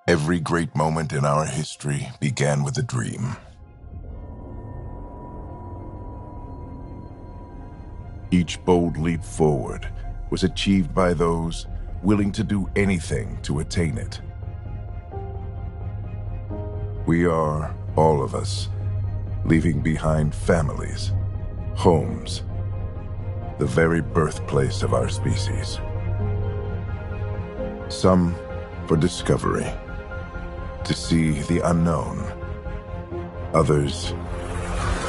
Every great moment in our history began with a dream. Each bold leap forward was achieved by those willing to do anything to attain it. We are, all of us, leaving behind families, homes, the very birthplace of our species. Some for discovery, to see the unknown. Others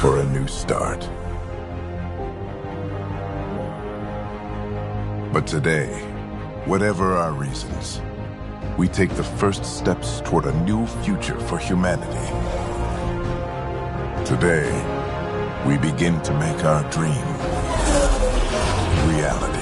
for a new start. But today, whatever our reasons, we take the first steps toward a new future for humanity. Today, we begin to make our dream reality.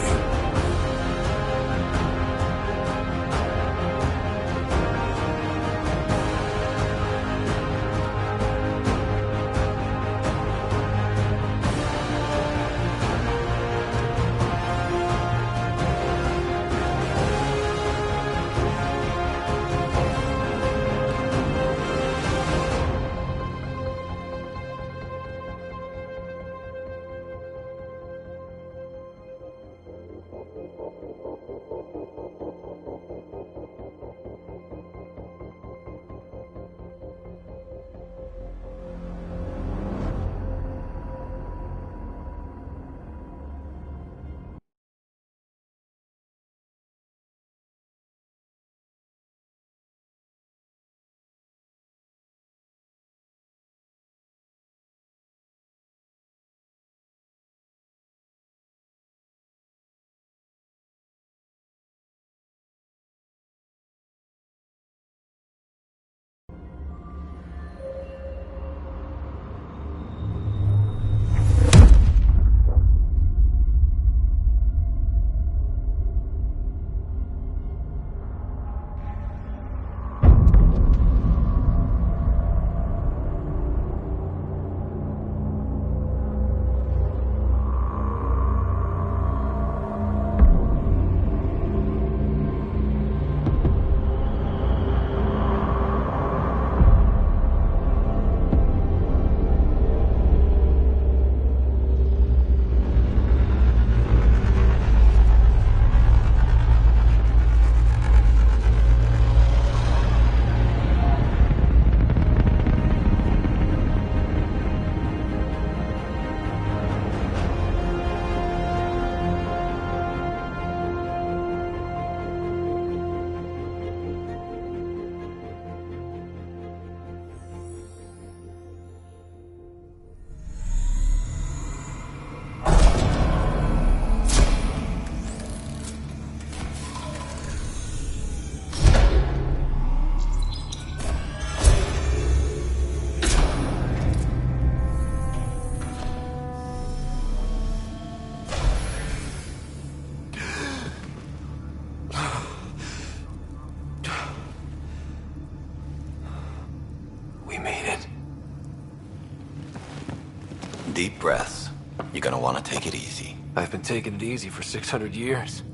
Deep breaths. You're gonna want to take it easy. I've been taking it easy for 600 years.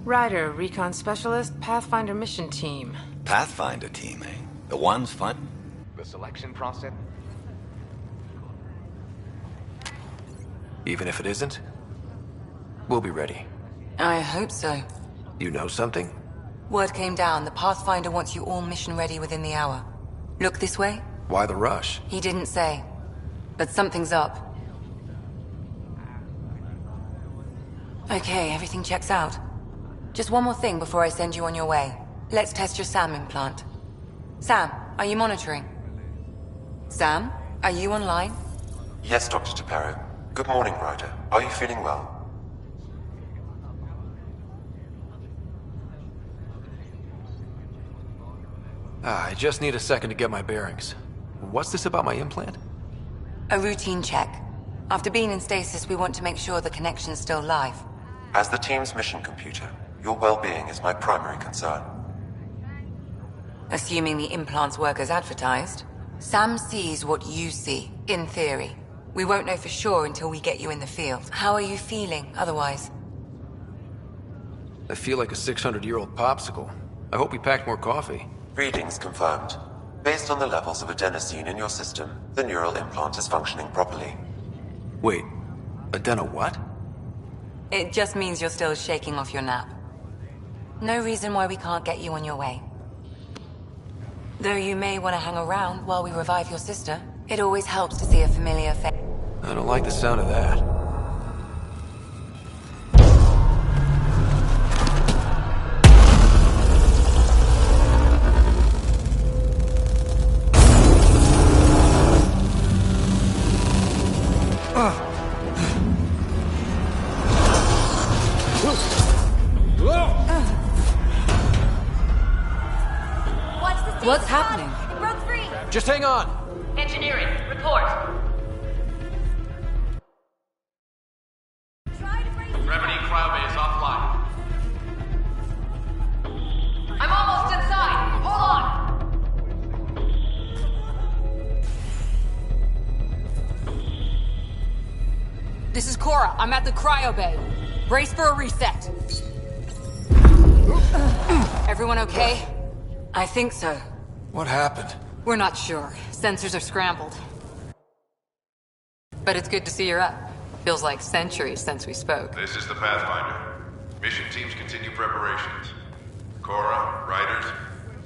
Ryder, Recon Specialist, Pathfinder Mission Team. Pathfinder team, eh? The ones fun. The selection process? Even if it isn't, we'll be ready. I hope so. You know something? Word came down. The Pathfinder wants you all mission ready within the hour. Look this way? Why the rush? He didn't say. But something's up. Okay, everything checks out. Just one more thing before I send you on your way. Let's test your SAM implant. Sam, are you monitoring? Sam, are you online? Yes, Dr. Taparo. Good morning, Ryder. Are you feeling well? I just need a second to get my bearings. What's this about my implant? A routine check. After being in stasis, we want to make sure the connection's still live. As the team's mission computer, your well-being is my primary concern. Assuming the implants work as advertised, Sam sees what you see, in theory. We won't know for sure until we get you in the field. How are you feeling, otherwise? I feel like a 600-year-old popsicle. I hope we packed more coffee. Readings confirmed. Based on the levels of adenosine in your system, the neural implant is functioning properly. Wait, Adena what? It just means you're still shaking off your nap. No reason why we can't get you on your way. Though you may want to hang around while we revive your sister, it always helps to see a familiar face. I don't like the sound of that. What's happening? It broke free! Just hang on! Engineering, report. Gravity cryobay is offline. I'm almost inside! Hold on! This is Cora. I'm at the cryo bay. Brace for a reset. Everyone okay? I think so. What happened? We're not sure. Sensors are scrambled. But it's good to see you're up. Feels like centuries since we spoke. This is the Pathfinder. Mission teams continue preparations. Cora, Riders,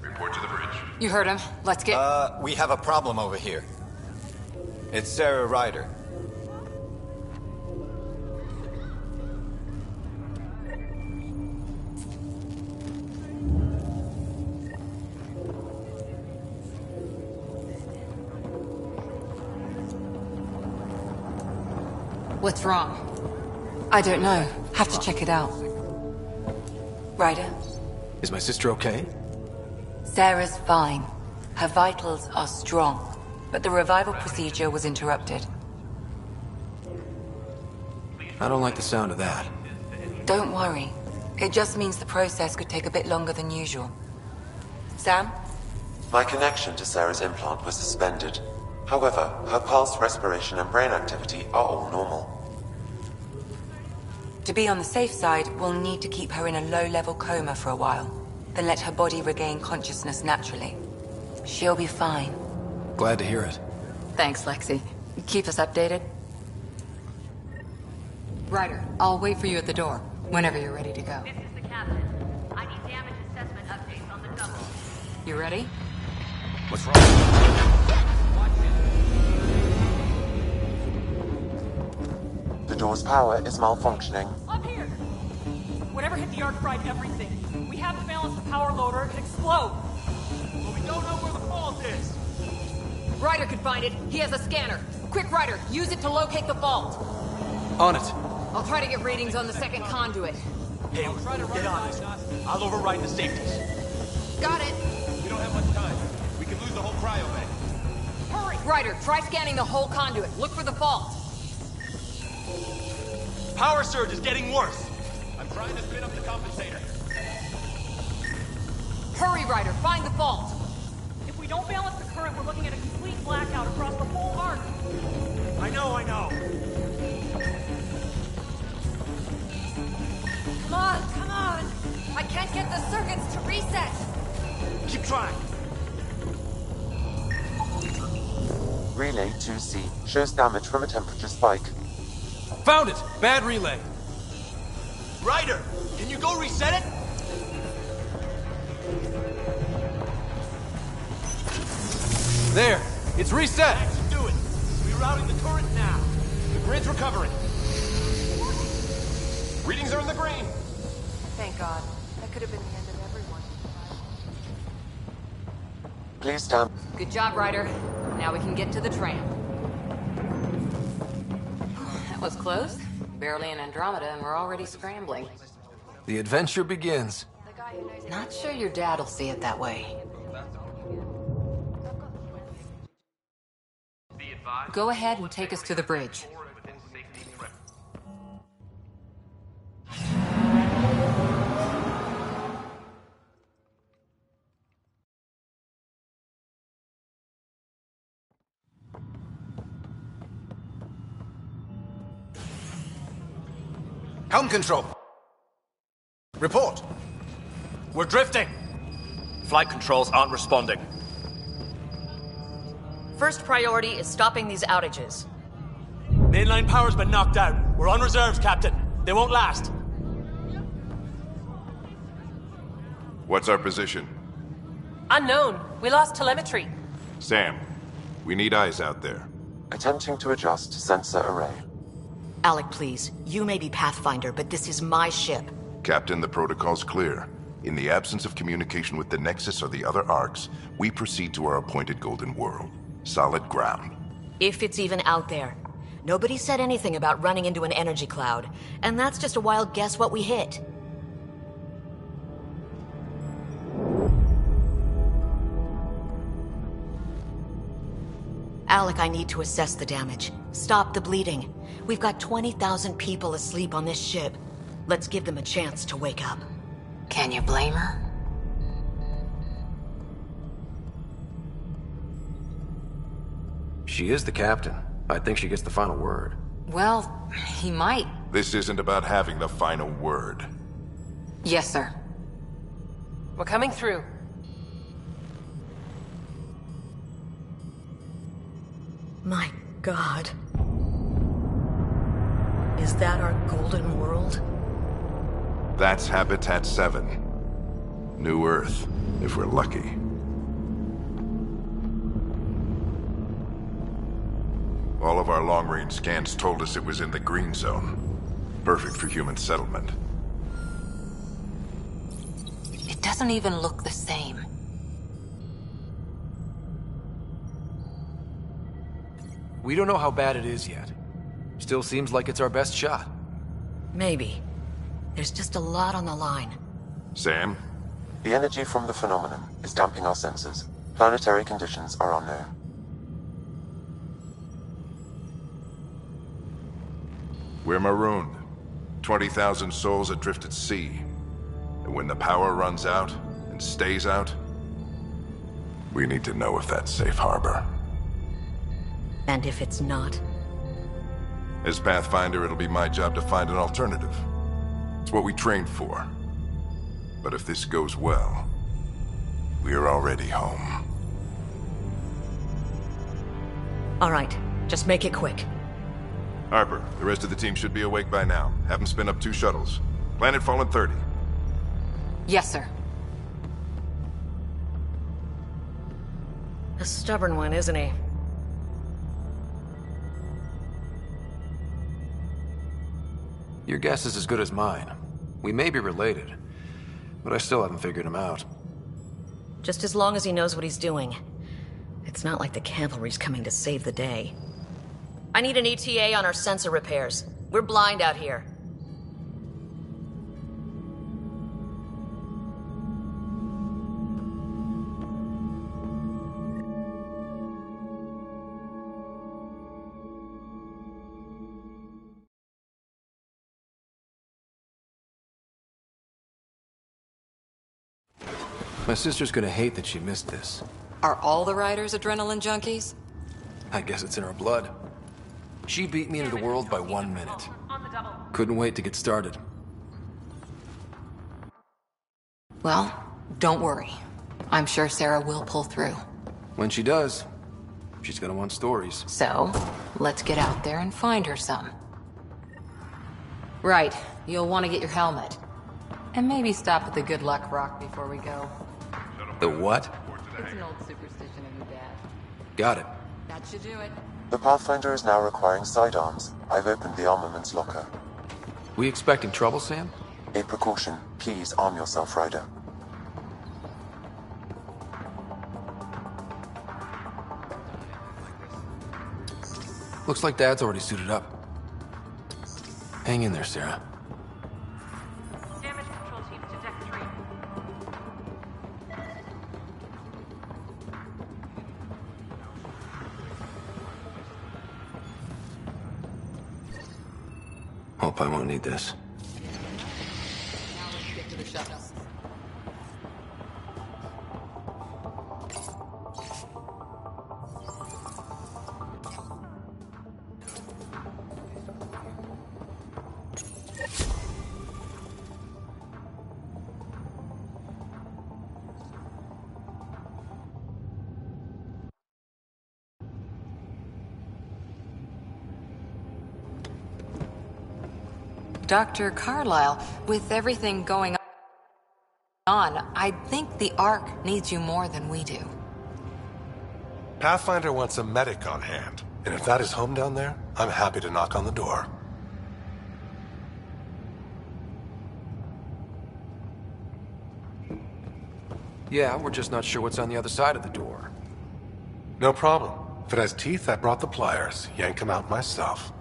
report to the bridge. You heard him. Let's get... We have a problem over here. It's Sarah Ryder. What's wrong? I don't know. Have to check it out. Ryder, Is my sister okay? Sarah's fine. Her vitals are strong, but the revival procedure was interrupted. I don't like the sound of that. Don't worry. It just means the process could take a bit longer than usual. Sam? My connection to Sarah's implant was suspended. However, her pulse, respiration, and brain activity are all normal. To be on the safe side, we'll need to keep her in a low-level coma for a while, then let her body regain consciousness naturally. She'll be fine. Glad to hear it. Thanks, Lexi. Keep us updated. Ryder, I'll wait for you at the door, whenever you're ready to go. This is the captain. I need damage assessment updates on the double. You ready? What's wrong? The door's power is malfunctioning. Up here! Whatever hit the arc fried everything. We have to balance the power loader, it could explode. But we don't know where the fault is. Ryder could find it. He has a scanner. Quick, Ryder, use it to locate the fault. On it. I'll try to get readings on the second conduit. Hey, get on this. I'll override the safeties. Got it. We don't have much time. We can lose the whole cryo bay. Hurry! Ryder, try scanning the whole conduit. Look for the fault. Power surge is getting worse. I'm trying to spin up the compensator. Hurry, Ryder, find the fault. If we don't balance the current, we're looking at a complete blackout across the whole arc. I know. Come on! I can't get the circuits to reset! Keep trying. Relay 2C shows damage from a temperature spike. Found it! Bad relay. Ryder, can you go reset it? There! It's reset! That should do it. Rerouting the turret now. The grid's recovering. Readings are in the green. Thank God. That could have been the end of everyone. Please stand. Good job, Ryder. Now we can get to the tram. That was close. Barely in Andromeda and we're already scrambling. The adventure begins. Not sure your dad'll see it that way. Go ahead and take us to the bridge. Helm control. Report. We're drifting. Flight controls aren't responding. First priority is stopping these outages. Mainline power's been knocked out. We're on reserves, Captain. They won't last. What's our position? Unknown. We lost telemetry. Sam, we need eyes out there. Attempting to adjust sensor array. Alec, please. You may be Pathfinder, but this is my ship. Captain, the protocol's clear. In the absence of communication with the Nexus or the other arcs, we proceed to our appointed Golden World. Solid ground. If it's even out there. Nobody said anything about running into an energy cloud, and that's just a wild guess what we hit. Alec, I need to assess the damage. Stop the bleeding. We've got 20,000 people asleep on this ship. Let's give them a chance to wake up. Can you blame her? She is the captain. I think she gets the final word. Well, he might. This isn't about having the final word. Yes, sir. We're coming through. My God. Is that our Golden World? That's Habitat 7. New Earth, if we're lucky. All of our long-range scans told us it was in the green zone. Perfect for human settlement. It doesn't even look the same. We don't know how bad it is yet. Still seems like it's our best shot. Maybe. There's just a lot on the line. Sam? The energy from the phenomenon is damping our senses. Planetary conditions are unknown. We're marooned. 20,000 souls adrift at sea. And when the power runs out, and stays out, we need to know if that's safe harbor. And if it's not? As Pathfinder, it'll be my job to find an alternative. It's what we trained for. But if this goes well, we're already home. All right, just make it quick. Harper, the rest of the team should be awake by now. Have them spin up 2 shuttles. Planet Fallen 30. Yes, sir. A stubborn one, isn't he? Your guess is as good as mine. We may be related, but I still haven't figured him out. Just as long as he knows what he's doing. It's not like the cavalry's coming to save the day. I need an ETA on our sensor repairs. We're blind out here. My sister's gonna hate that she missed this. Are all the riders adrenaline junkies? I guess it's in her blood. She beat me into the world by 1 minute. Couldn't wait to get started. Well, don't worry. I'm sure Sarah will pull through. When she does, she's gonna want stories. So, let's get out there and find her some. Right, you'll want to get your helmet. And maybe stop at the Good Luck Rock before we go. The what? It's an old superstition of your dad. Got it. That should do it. The Pathfinder is now requiring sidearms. I've opened the armaments locker. We expecting trouble, Sam? A precaution. Please arm yourself, Ryder. Looks like Dad's already suited up. Hang in there, Sarah. Damage control team to deck 3. Hope I won't need this. Now let's get to the shuttle. Dr. Carlyle, with everything going on, I think the Ark needs you more than we do. Pathfinder wants a medic on hand, and if that is home down there, I'm happy to knock on the door. Yeah, we're just not sure what's on the other side of the door. No problem. If it has teeth, I brought the pliers. Yank them out myself.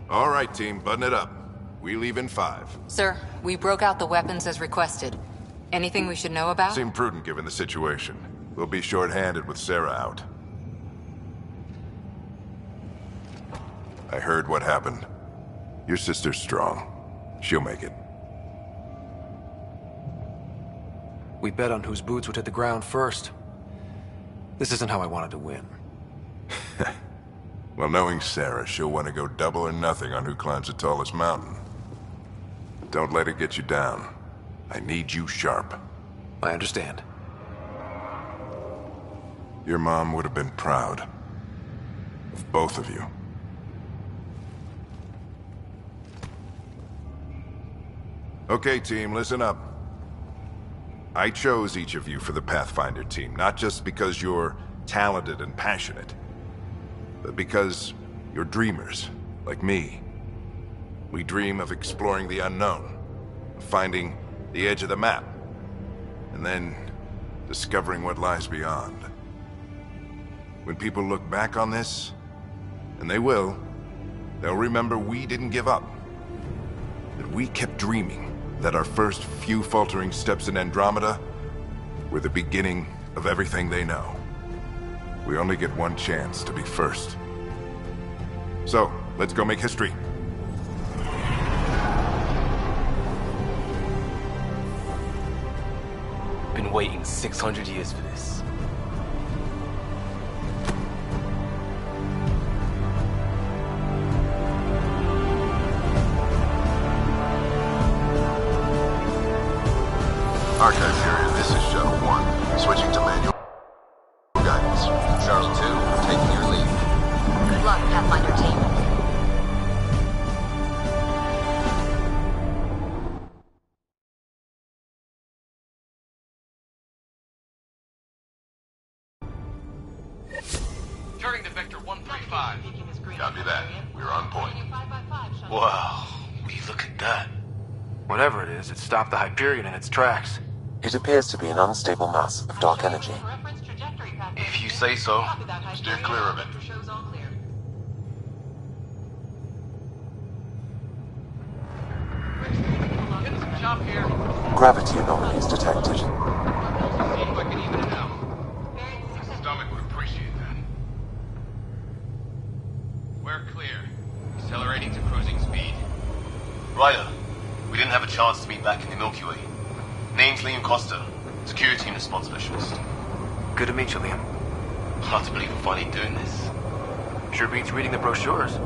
All right, team, button it up. We leave in 5. Sir, we broke out the weapons as requested. Anything we should know about? Seemed prudent given the situation. We'll be short-handed with Sarah out. I heard what happened. Your sister's strong. She'll make it. We bet on whose boots would hit the ground first. This isn't how I wanted to win. Well, knowing Sarah, she'll want to go double or nothing on who climbs the tallest mountain. Don't let it get you down. I need you sharp. I understand. Your mom would have been proud of both of you. Okay, team, listen up. I chose each of you for the Pathfinder team, not just because you're talented and passionate, but because you're dreamers, like me. We dream of exploring the unknown, of finding the edge of the map, and then discovering what lies beyond. When people look back on this, and they will, they'll remember we didn't give up. That we kept dreaming, that our first few faltering steps in Andromeda were the beginning of everything they know. We only get one chance to be first. So, let's go make history. Been waiting 600 years for this. Archive period, this is Shuttle 1. Switching to manual guidance. Shuttle 2, taking your lead. Good luck, Pathfinder team. Turning to Vector 135. Copy that. We're on point. Wow, will you look at that? Whatever it is, it stopped the Hyperion in its tracks. It appears to be an unstable mass of dark energy. If you say so. Steer clear of it. Getting some chop here. Gravity anomalies detected. See if I can even it out. The stomach would appreciate that. We're clear. Accelerating to cruising speed. Ryder, we didn't have a chance to meet back in the Milky Way. Name's Liam Costa, security and response specialist. Good to meet you, Liam. Hard to believe we're finally doing this. Sure beats reading the brochures.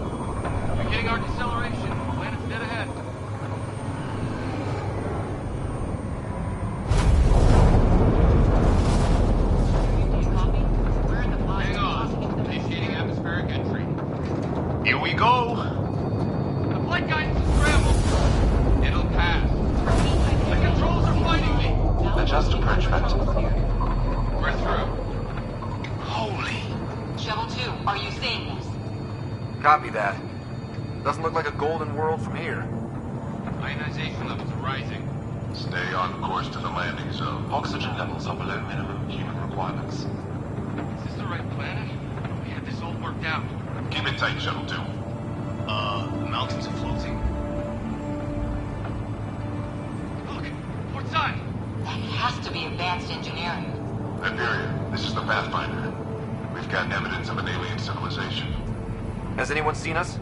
Beginning our deceleration. Planet's dead ahead. Hang on. Initiating atmospheric entry. Here we go! The flight guidance is scrambled. It'll pass. The controls are fighting me. Adjust approach vector. We're through. Holy... Shuttle 2, are you seeing this? Copy that. Doesn't look like a golden world from here. Ionization levels are rising. Stay on course to the landing zone. Oxygen levels are below minimum human requirements. Is this the right planet? We had this all worked out. Keep it tight, Shuttle 2. The mountains are floating. Look, port side. That has to be advanced engineering. Hyperion, this is the Pathfinder. We've got evidence of an alien civilization. Has anyone seen us?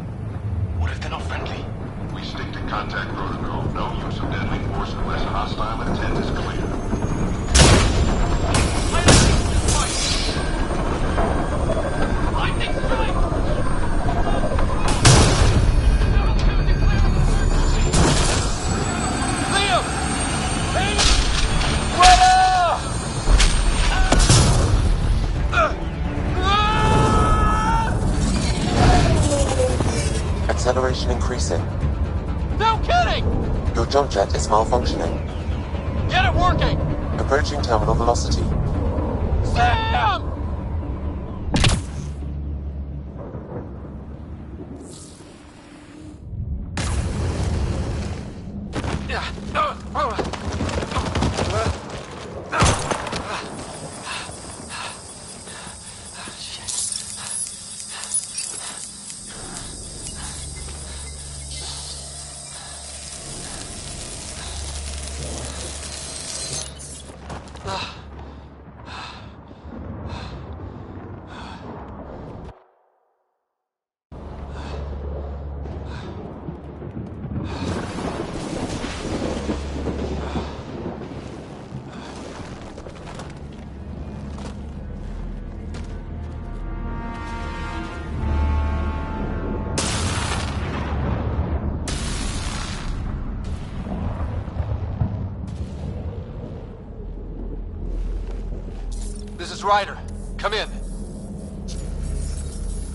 What if they're not friendly? We stick to contact protocol. No use of deadly force unless hostile intent is clear. Lightning strike! Liam! Hey! Run! Acceleration increasing. No kidding! Your jump jet is malfunctioning. Get it working! Approaching terminal velocity. Sam! This is Ryder. Come in.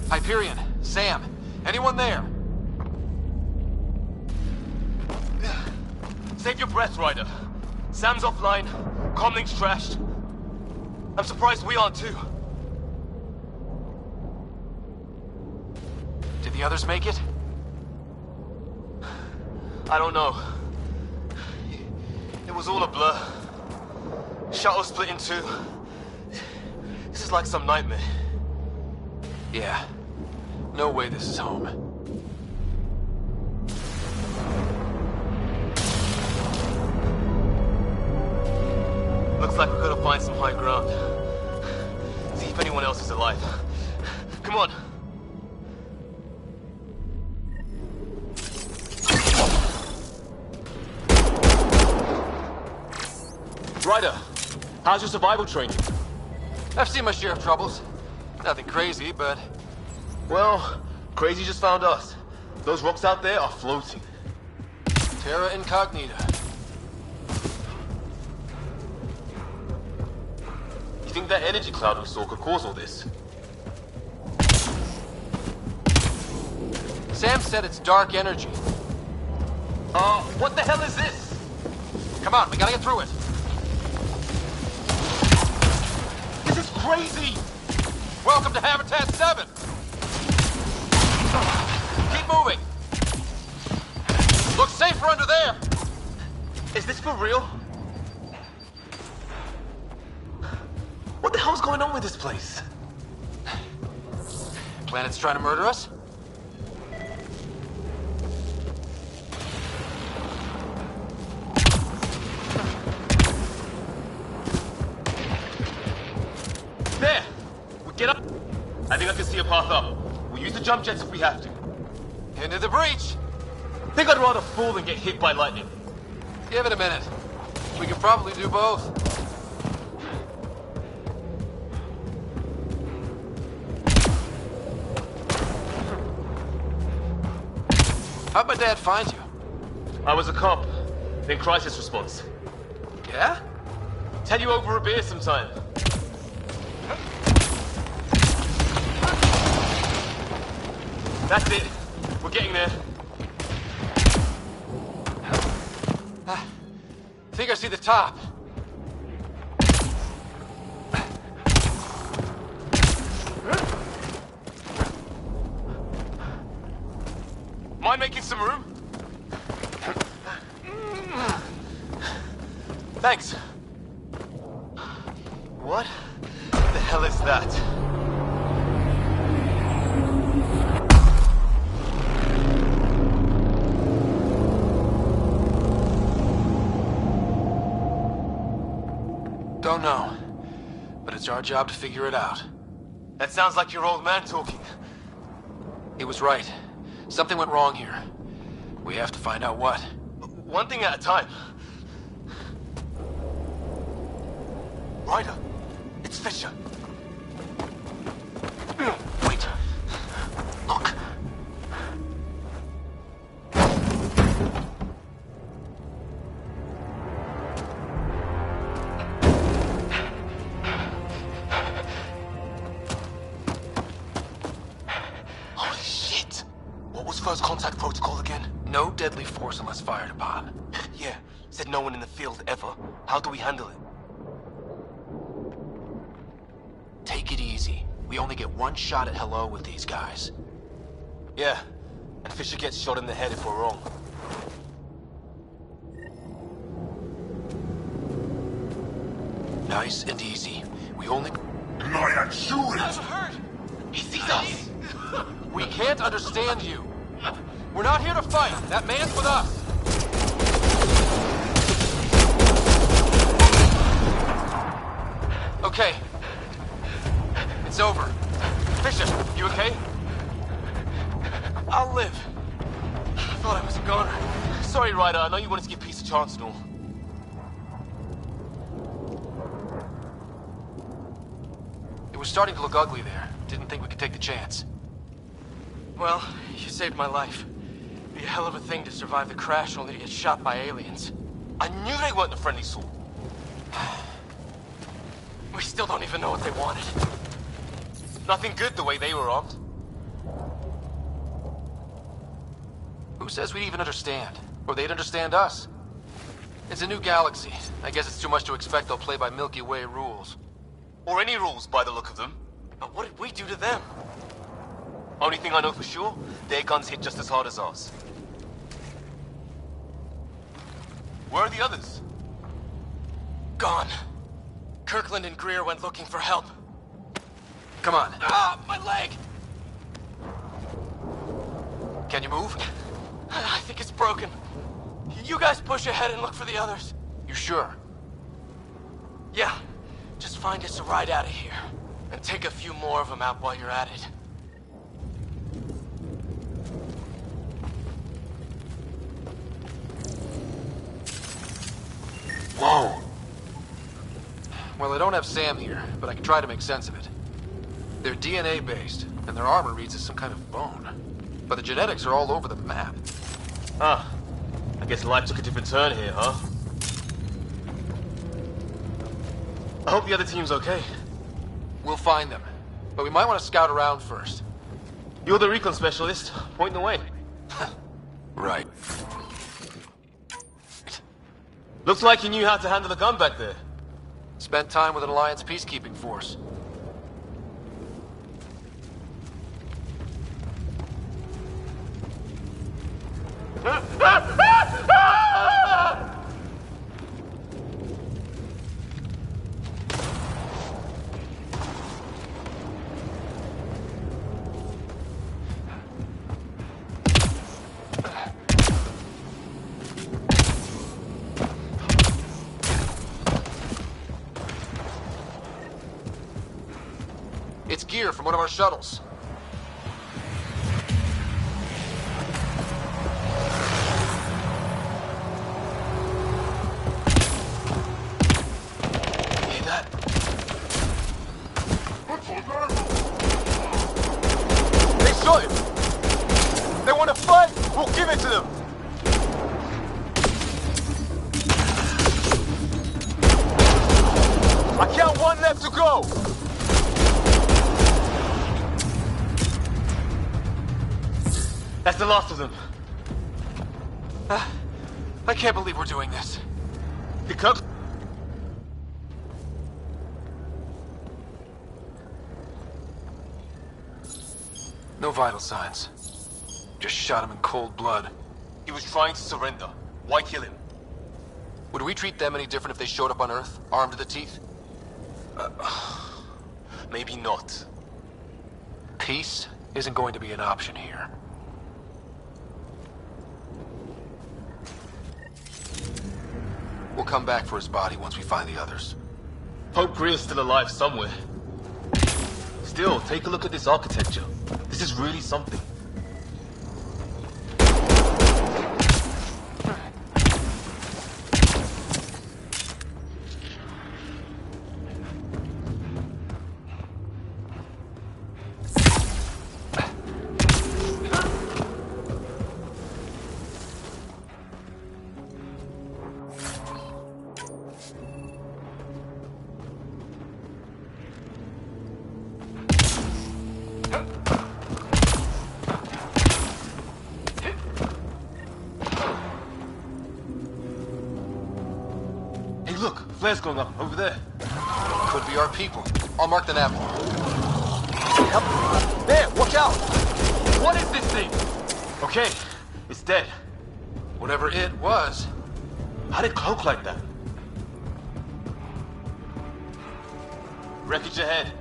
Hyperion, Sam, anyone there? Save your breath, Ryder. Sam's offline. Comlink's trashed. I'm surprised we aren't too. Did the others make it? I don't know. It was all a blur. Shuttle split in two. This is like some nightmare. Yeah. No way this is home. Looks like we've got to find some high ground. See if anyone else is alive. Come on. Ryder, how's your survival training? I've seen my share of troubles. Nothing crazy, but... Well, crazy just found us. Those rocks out there are floating. Terra Incognita. You think that energy cloud we saw could cause all this? Sam said it's dark energy. What the hell is this? Come on, we gotta get through it. This is crazy! Welcome to Habitat 7! Keep moving! Looks safer under there! Is this for real? What the hell's going on with this place? Planet's trying to murder us? There! We get up. I think I can see a path up. We'll use the jump jets if we have to. Into the breach! Think I'd rather fall than get hit by lightning. Give it a minute. We could probably do both. How'd my dad find you? I was a cop, then crisis response. Yeah? Tell you over a beer sometime. That's it. We're getting there. I think I see the top. Mind making some room? Thanks. What the hell is that? Don't know, but it's our job to figure it out. That sounds like your old man talking. He was right. Something went wrong here. We have to find out what. One thing at a time. Ryder, it's Fisher. Wait. Look. Holy shit. What was first contact protocol again? No deadly force unless fired upon. Yeah, said no one in the field ever. How do we handle it? Take it easy. We only get one shot at hello with these guys. Yeah, and Fisher gets shot in the head if we're wrong. Nice and easy. We only... I'm shooting! I'm hurt! He sees us! We can't understand you. We're not here to fight. That man's with us. Okay. It's over. Fisher, you okay? I'll live. I thought I was a goner. Sorry, Ryder. I know you wanted to give peace a chance and all. It was starting to look ugly there. Didn't think we could take the chance. Well, you saved my life. Be a hell of a thing to survive the crash only to get shot by aliens. I knew they weren't the friendly sort. We still don't even know what they wanted. Nothing good the way they were armed. Who says we'd even understand? Or they'd understand us? It's a new galaxy. I guess it's too much to expect they'll play by Milky Way rules. Or any rules by the look of them. But what did we do to them? Only thing I know for sure, their guns hit just as hard as ours. Where are the others? Gone. Kirkland and Greer went looking for help. Come on. Ah, my leg! Can you move? I think it's broken. You guys push ahead and look for the others. You sure? Yeah. Just find us a ride out of here. And take a few more of them out while you're at it. Whoa! Well, I don't have Sam here, but I can try to make sense of it. They're DNA-based, and their armor reads as some kind of bone. But the genetics are all over the map. Ah, I guess life took a different turn here, huh? I hope the other team's okay. We'll find them, but we might want to scout around first. You're the recon specialist. Point the way. Right. Looks like you knew how to handle the gun back there. Spent time with an Alliance peacekeeping force. It's gear from one of our shuttles. Hear that? They shot him! They want to fight? We'll give it to them! I count one left to go! That's the last of them. I can't believe we're doing this. The Kirk... No vital signs. Just shot him in cold blood. He was trying to surrender. Why kill him? Would we treat them any different if they showed up on Earth, armed to the teeth? Maybe not. Peace isn't going to be an option here. We'll come back for his body once we find the others. Hope Greer's still alive somewhere. Still, take a look at this architecture. This is really something. flares going up over there. Could be our people. I'll mark the nav. Help! There, watch out! What is this thing? Okay, it's dead. Whatever it was. How did it cloak like that? Wreckage ahead.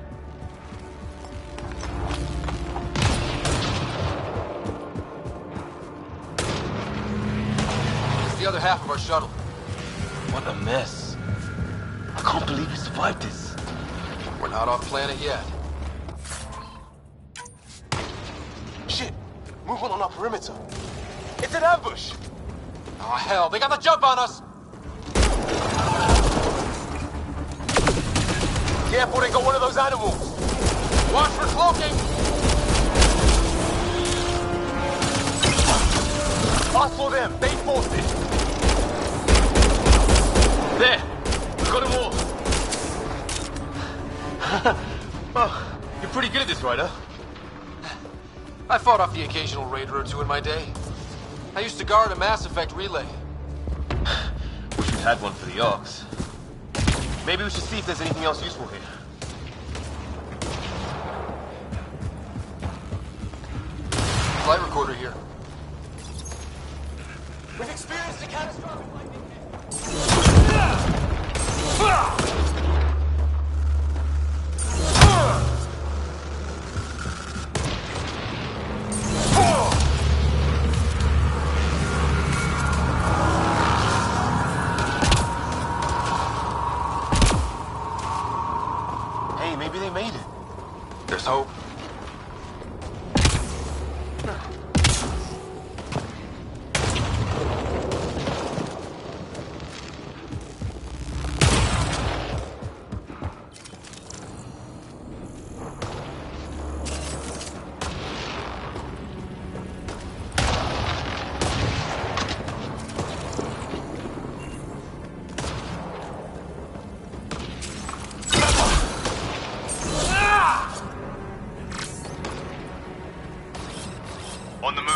It's the other half of our shuttle. What a mess. I can't believe we survived this. We're not off planet yet. Shit! Movement on our perimeter. It's an ambush! Oh hell, they got the jump on us! Careful, they got one of those animals! Watch for cloaking! Us for them, they forced it! There! We got them all! Oh, you're pretty good at this, Ryder. I fought off the occasional raider or two in my day. I used to guard a Mass Effect relay. Wish we'd had one for the Arks. Maybe we should see if there's anything else useful here. Flight recorder here. We've experienced a catastrophic lightning hit. Hey, maybe they made it. There's hope. On the move.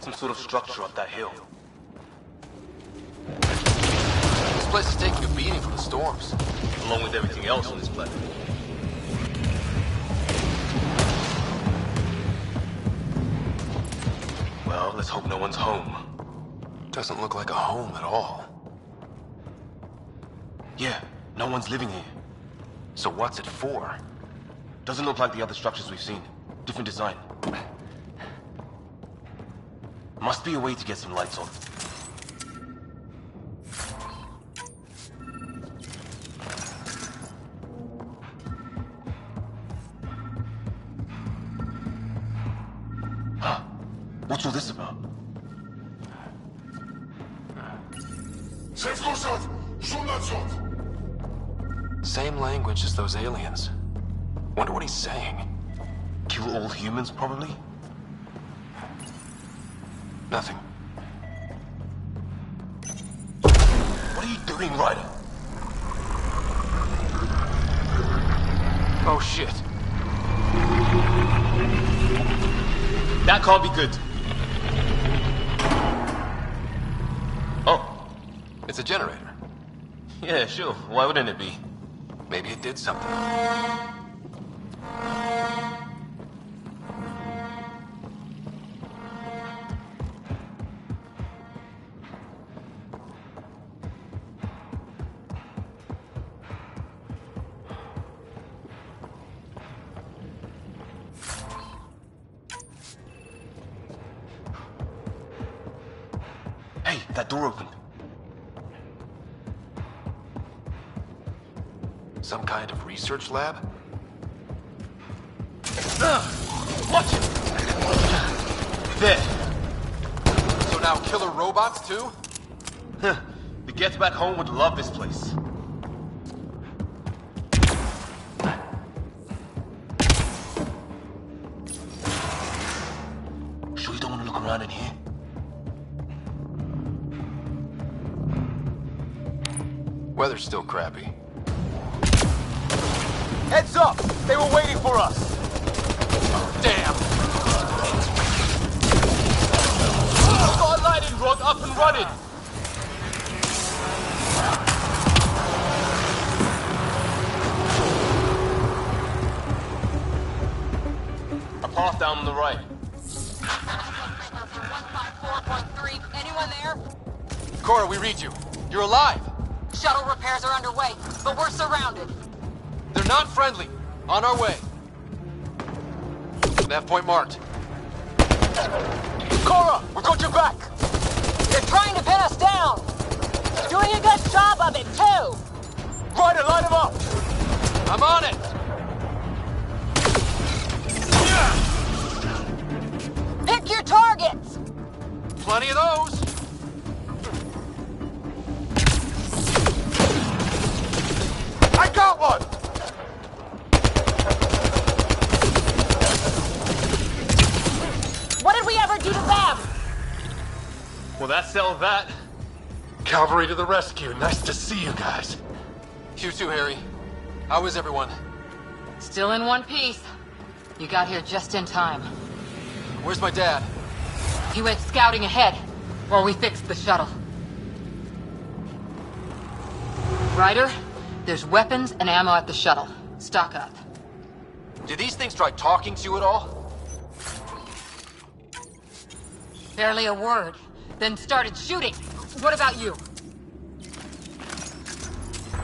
Some sort of structure up that hill. This place is taking a beating from the storms. Along with everything else on this planet. Well, let's hope no one's home. Doesn't look like a home at all. Yeah, no one's living here. So what's it for? Doesn't look like the other structures we've seen. Different design. Must be a way to get some lights on. Huh. What's all this about? Same language as those aliens. Wonder what he's saying. Kill all humans, probably? Nothing. What are you doing, Ryder? Oh shit. That can't be good. Oh. It's a generator. Yeah, sure. Why wouldn't it be? Maybe it did something. Hey, that door opened. Some kind of research lab? Watch it! There. So now killer robots too? Huh. The Gets Back Home would love this place. Sure you don't want to look around in here? Weather's still crappy. Heads up! They were waiting for us! Damn! We got a lightning rod up and running! A path down on the right. 154.3. Anyone there? Cora, we read you. You're alive! Shuttle repairs are underway, but we're surrounded. They're not friendly. On our way. Nav point marked. Cora, we got your back! They're trying to pin us down! Doing a good job of it, too! Ryder, line them up! I'm on it! Pick your targets! Plenty of those! I got one! What did we ever do to them? Well, that settled that. Cavalry to the rescue. Nice to see you guys. You too, Harry. How is everyone? Still in one piece. You got here just in time. Where's my dad? He went scouting ahead while we fixed the shuttle. Ryder, there's weapons and ammo at the shuttle. Stock up. Did these things try talking to you at all? Barely a word. Then started shooting. What about you?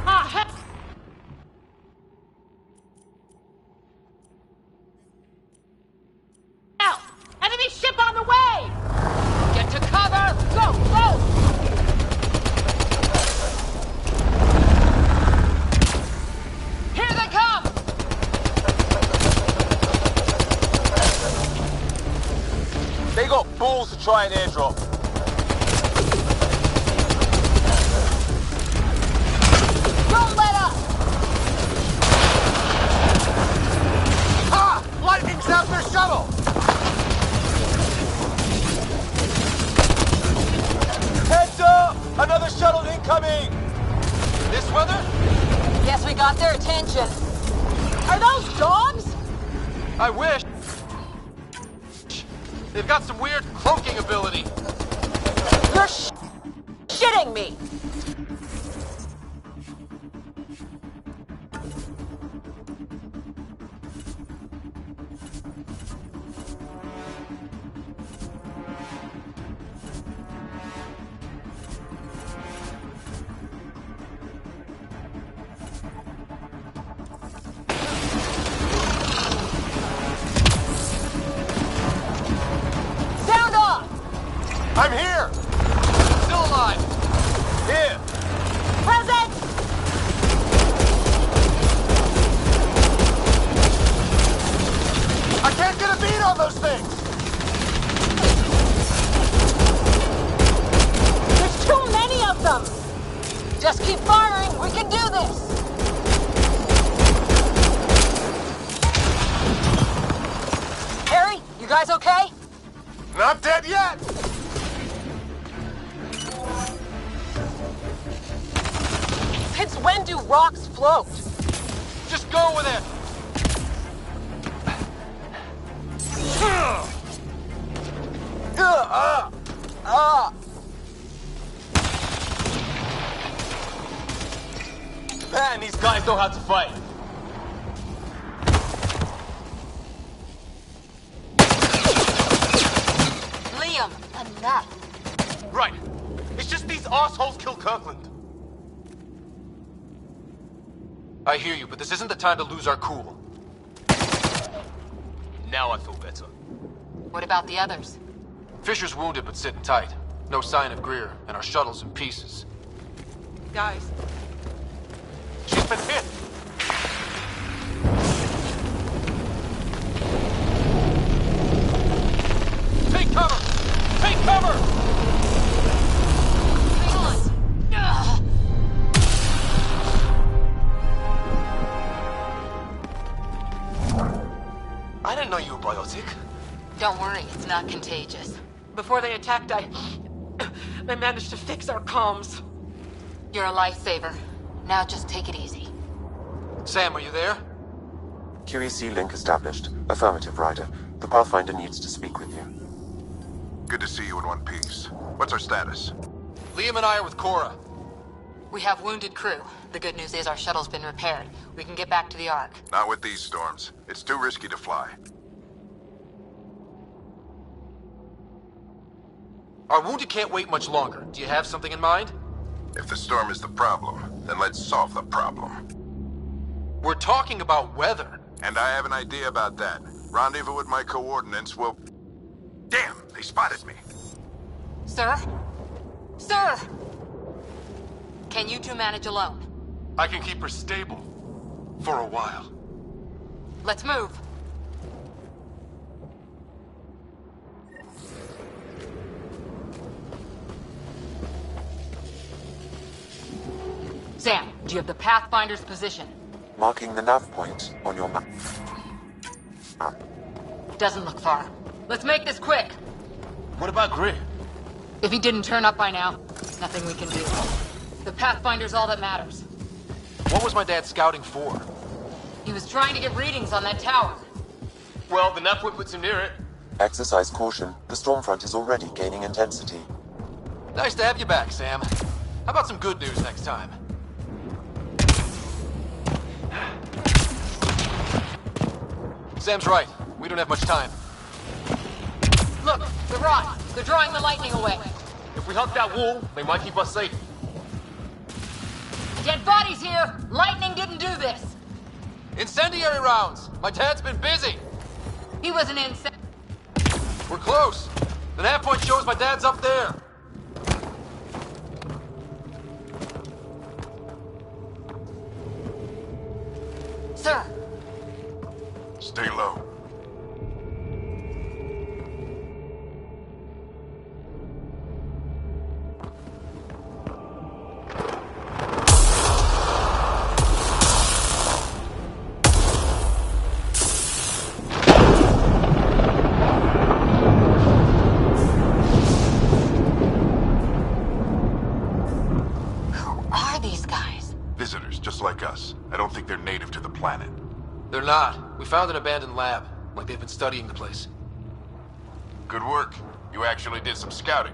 Ah, heck! Now! Enemy ship on the way! Get to cover! Go, go! Here they come! They got balls to try an airdrop. Don't let up! Ha! Lightning's out their shuttle! Heads up! Another shuttle incoming! This weather? Guess we got their attention. Are those dogs? I wish. They've got some weird cloaking ability. You're shitting me! Sound off! I'm here! Still alive. Here! Present! I can't get a beat on those things! There's too many of them! Just keep firing, we can do this! Harry, you guys okay? Not dead yet! Since when do rocks float? Just go with it. Man, these guys know how to fight. Liam, enough. Right. It's just these assholes killed Kirkland. I hear you, but this isn't the time to lose our cool. Now I feel better. What about the others? Fisher's wounded but sitting tight. No sign of Greer, and our shuttle's in pieces. Guys. She's been hit! Take cover! Take cover! Hang on! Ugh. I didn't know you were biotic. Don't worry, it's not contagious. Before they attacked, I managed to fix our comms. You're a lifesaver. Now just take it easy. Sam, are you there? QEC link established. Affirmative, Ryder. The Pathfinder needs to speak with you. Good to see you in one piece. What's our status? Liam and I are with Cora. We have wounded crew. The good news is our shuttle's been repaired. We can get back to the Ark. Not with these storms. It's too risky to fly. Our wounded can't wait much longer. Do you have something in mind? If the storm is the problem, then let's solve the problem. We're talking about weather. And I have an idea about that. Rendezvous with my coordinates will... Damn, they spotted me. Sir? Sir! Can you two manage alone? I can keep her stable. For a while. Let's move. Sam, do you have the Pathfinder's position? Marking the nav point on your map. Doesn't look far. Let's make this quick. What about Grit? If he didn't turn up by now, nothing we can do. The Pathfinder's all that matters. What was my dad scouting for? He was trying to get readings on that tower. Well, the nav point puts him near it. Exercise caution. The storm front is already gaining intensity. Nice to have you back, Sam. How about some good news next time? Sam's right. We don't have much time. Look, the rods. They're drawing the lightning away. If we hug that wall, they might keep us safe. Dead bodies here! Lightning didn't do this! Incendiary rounds! My dad's been busy! He was an insect. We're close! The nav point shows my dad's up there! Sir! Stay low. Just like us. I don't think they're native to the planet. They're not. We found an abandoned lab. Like they've been studying the place. Good work. You actually did some scouting.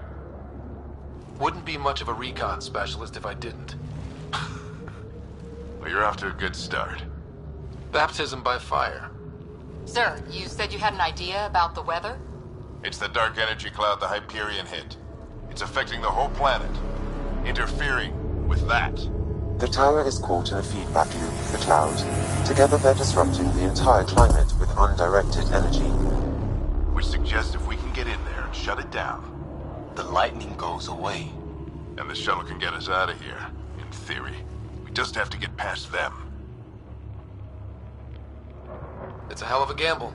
Wouldn't be much of a recon specialist if I didn't. Well, you're off to a good start. Baptism by fire. Sir, you said you had an idea about the weather? It's the dark energy cloud the Hyperion hit. It's affecting the whole planet. Interfering with that. The tower is caught in a feedback loop with the cloud. Together they're disrupting the entire climate with undirected energy. Which suggests if we can get in there and shut it down, the lightning goes away. And the shuttle can get us out of here, in theory. We just have to get past them. It's a hell of a gamble.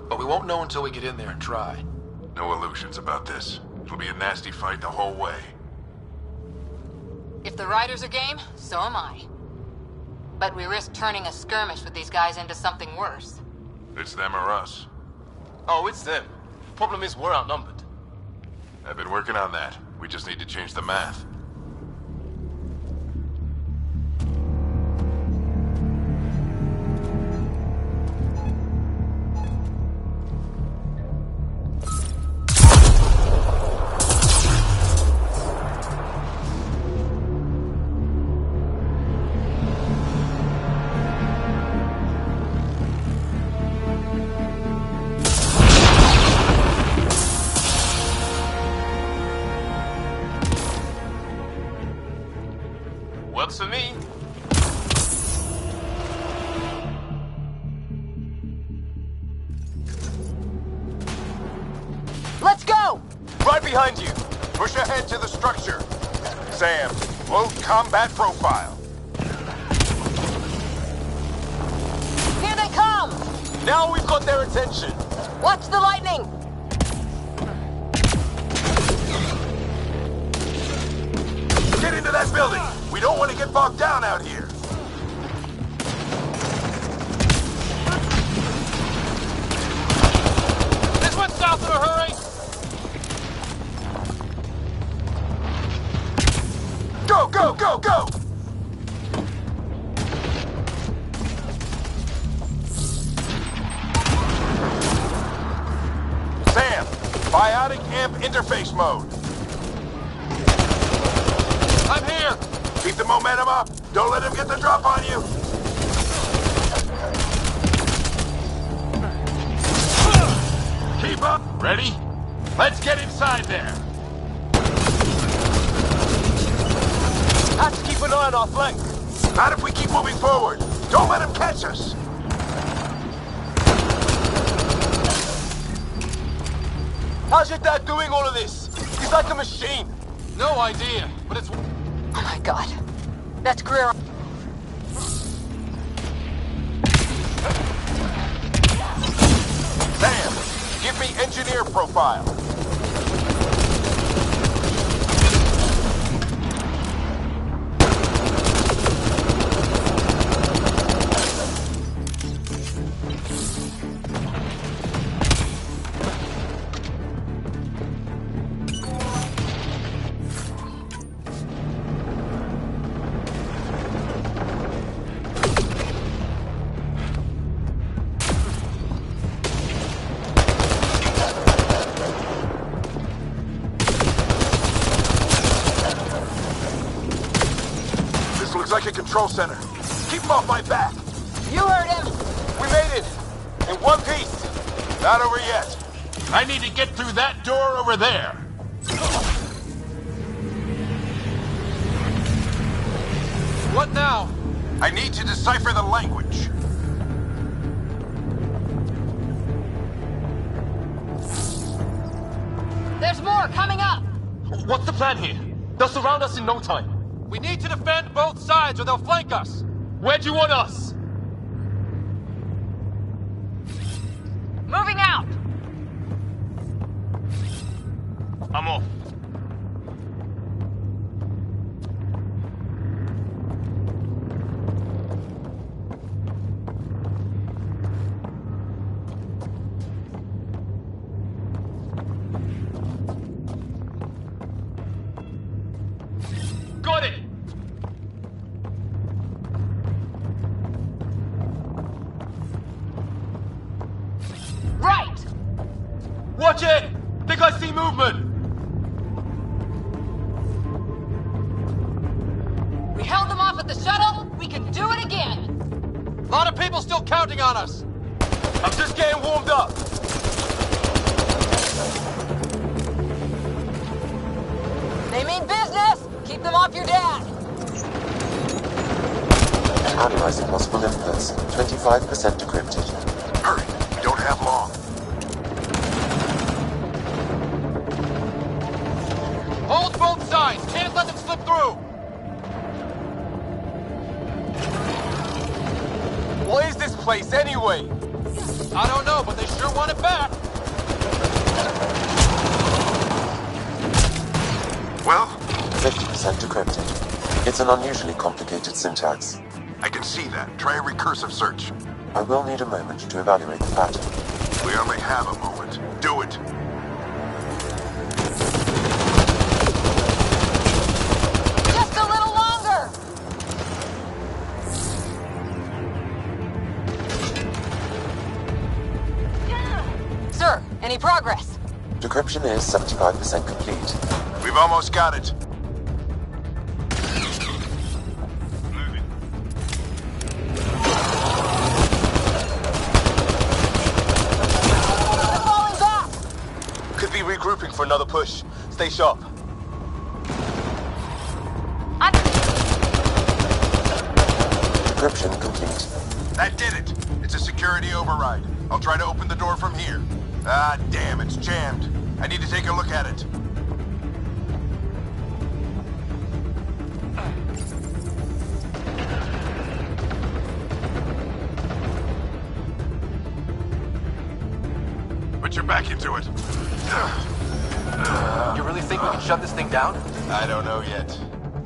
But we won't know until we get in there and try. No illusions about this. It'll be a nasty fight the whole way. If the riders are game, so am I. But we risk turning a skirmish with these guys into something worse. It's them or us. Oh, it's them. Problem is, we're outnumbered. I've been working on that. We just need to change the math. Works for me. Let's go! Right behind you. Push ahead to the structure. Sam, load combat profile. Here they come! Now we've got their attention. Watch the lightning! Get into that building! We don't want to get bogged down out here! This one's south in a hurry! Go, go, go, go! Static amp interface mode. I'm here! Keep the momentum up. Don't let him get the drop on you. Keep up. Ready? Let's get inside there. Have to keep an eye on our flank. Not if we keep moving forward. Don't let him catch us. How's your dad doing all of this? He's like a machine. No idea, but it's... Oh my god. That's Greer. Sam, give me engineer profile. Looks like a control center. Keep him off my back. You heard him. We made it. In one piece. Not over yet. I need to get through that door over there. What now? I need to decipher the language. There's more coming up. What's the plan here? They'll surround us in no time. We need to defend both sides or they'll flank us. Where do you want us? Moving out. I'm off. Got it! Right! Watch it! Think I see movement! We held them off at the shuttle. We can do it again. A lot of people still counting on us. I'm just getting warmed up. They mean business. Keep them off your dad. Analyzing possible inputs. 25% decrypted. Hurry. We don't have long. Hold both sides. Can't let them slip through. What is this place anyway? I don't know, but they sure want it back. Well? 50% decrypted. It's an unusually complicated syntax. I can see that. Try a recursive search. I will need a moment to evaluate the pattern. We only have a moment. Do it. Just a little longer. Sir, any progress? Decryption is 75% complete. We've almost got it. They're falling back. Could be regrouping for another push. Stay sharp. Decryption complete. That did it. It's a security override. I'll try to open the door from here. Ah, damn, it's jammed. I need to take a look at it. Put your back into it. You really think we can shut this thing down? I don't know yet.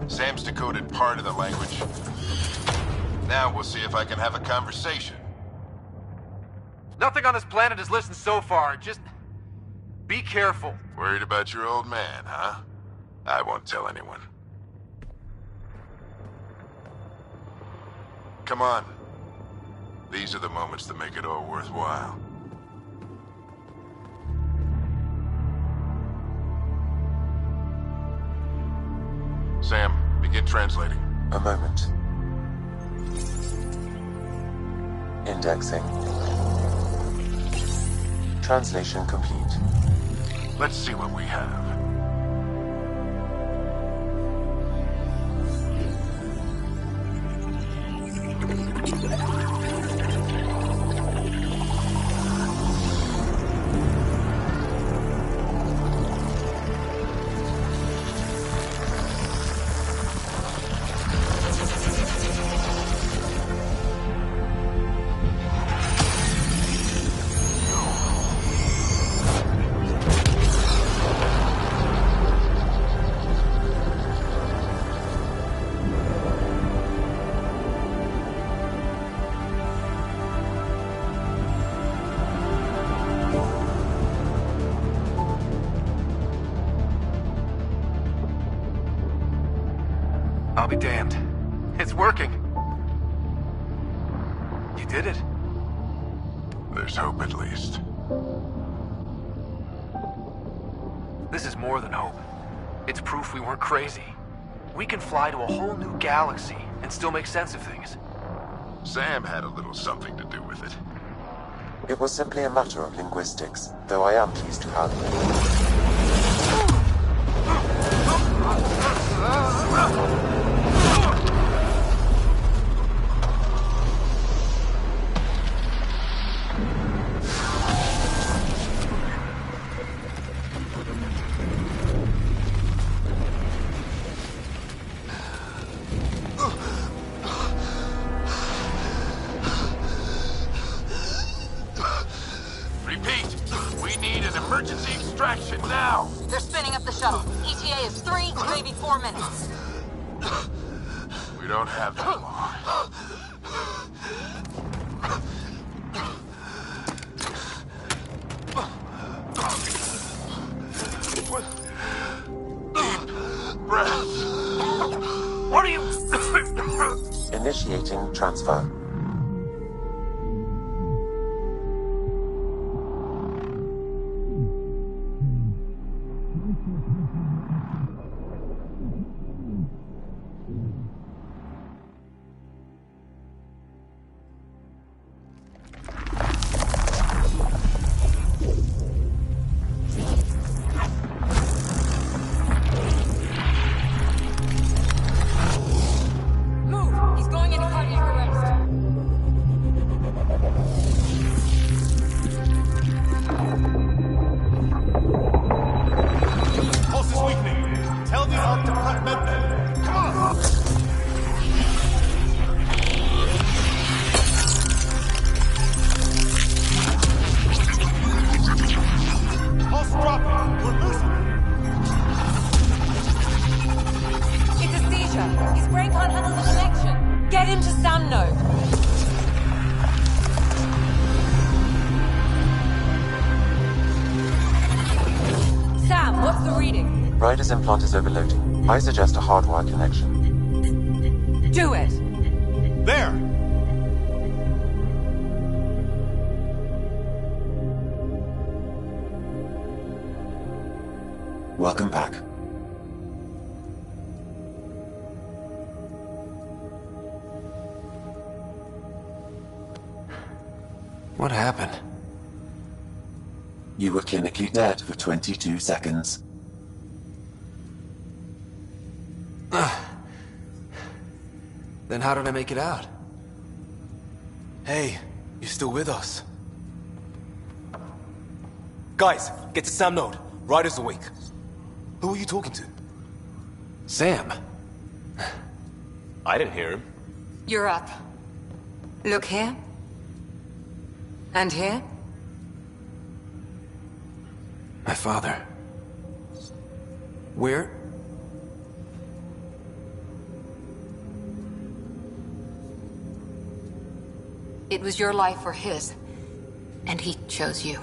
Sam's decoded part of the language. Now we'll see if I can have a conversation. Nothing on this planet has listened so far. Just be careful. Worried about your old man, huh? I won't tell anyone. Come on. These are the moments that make it all worthwhile. Sam, begin translating. A moment. Indexing. Translation complete. Let's see what we have. I'll be damned. It's working. You did it. There's hope at least. This is more than hope. It's proof we weren't crazy. We can fly to a whole new galaxy and still make sense of things. Sam had a little something to do with it. It was simply a matter of linguistics, though I am pleased to have. Repeat, we need an emergency extraction now. They're spinning up the shuttle. ETA is 3, maybe 4 minutes. We don't have that long. Deep breaths. What are you... Initiating transfer. Move! He's going into cardiac arrest. Pulse is weakening. Tell the ARC to prep medbay. Come on! Pulse dropping. We're losing. It's a seizure. His brain can't handle the connection. Get him to Sam node. Sam, what's the reading? Ryder's implant is overloading. I suggest a hardwire connection. Do it. There! Welcome back. What happened? You were clinically dead for 22 seconds. Then how did I make it out? Hey, you're still with us. Guys, get to Sam node. Ryder's awake. Who are you talking to? Sam. I didn't hear him. You're up. Look here. And here. My father. Where? It was your life or his, and he chose you.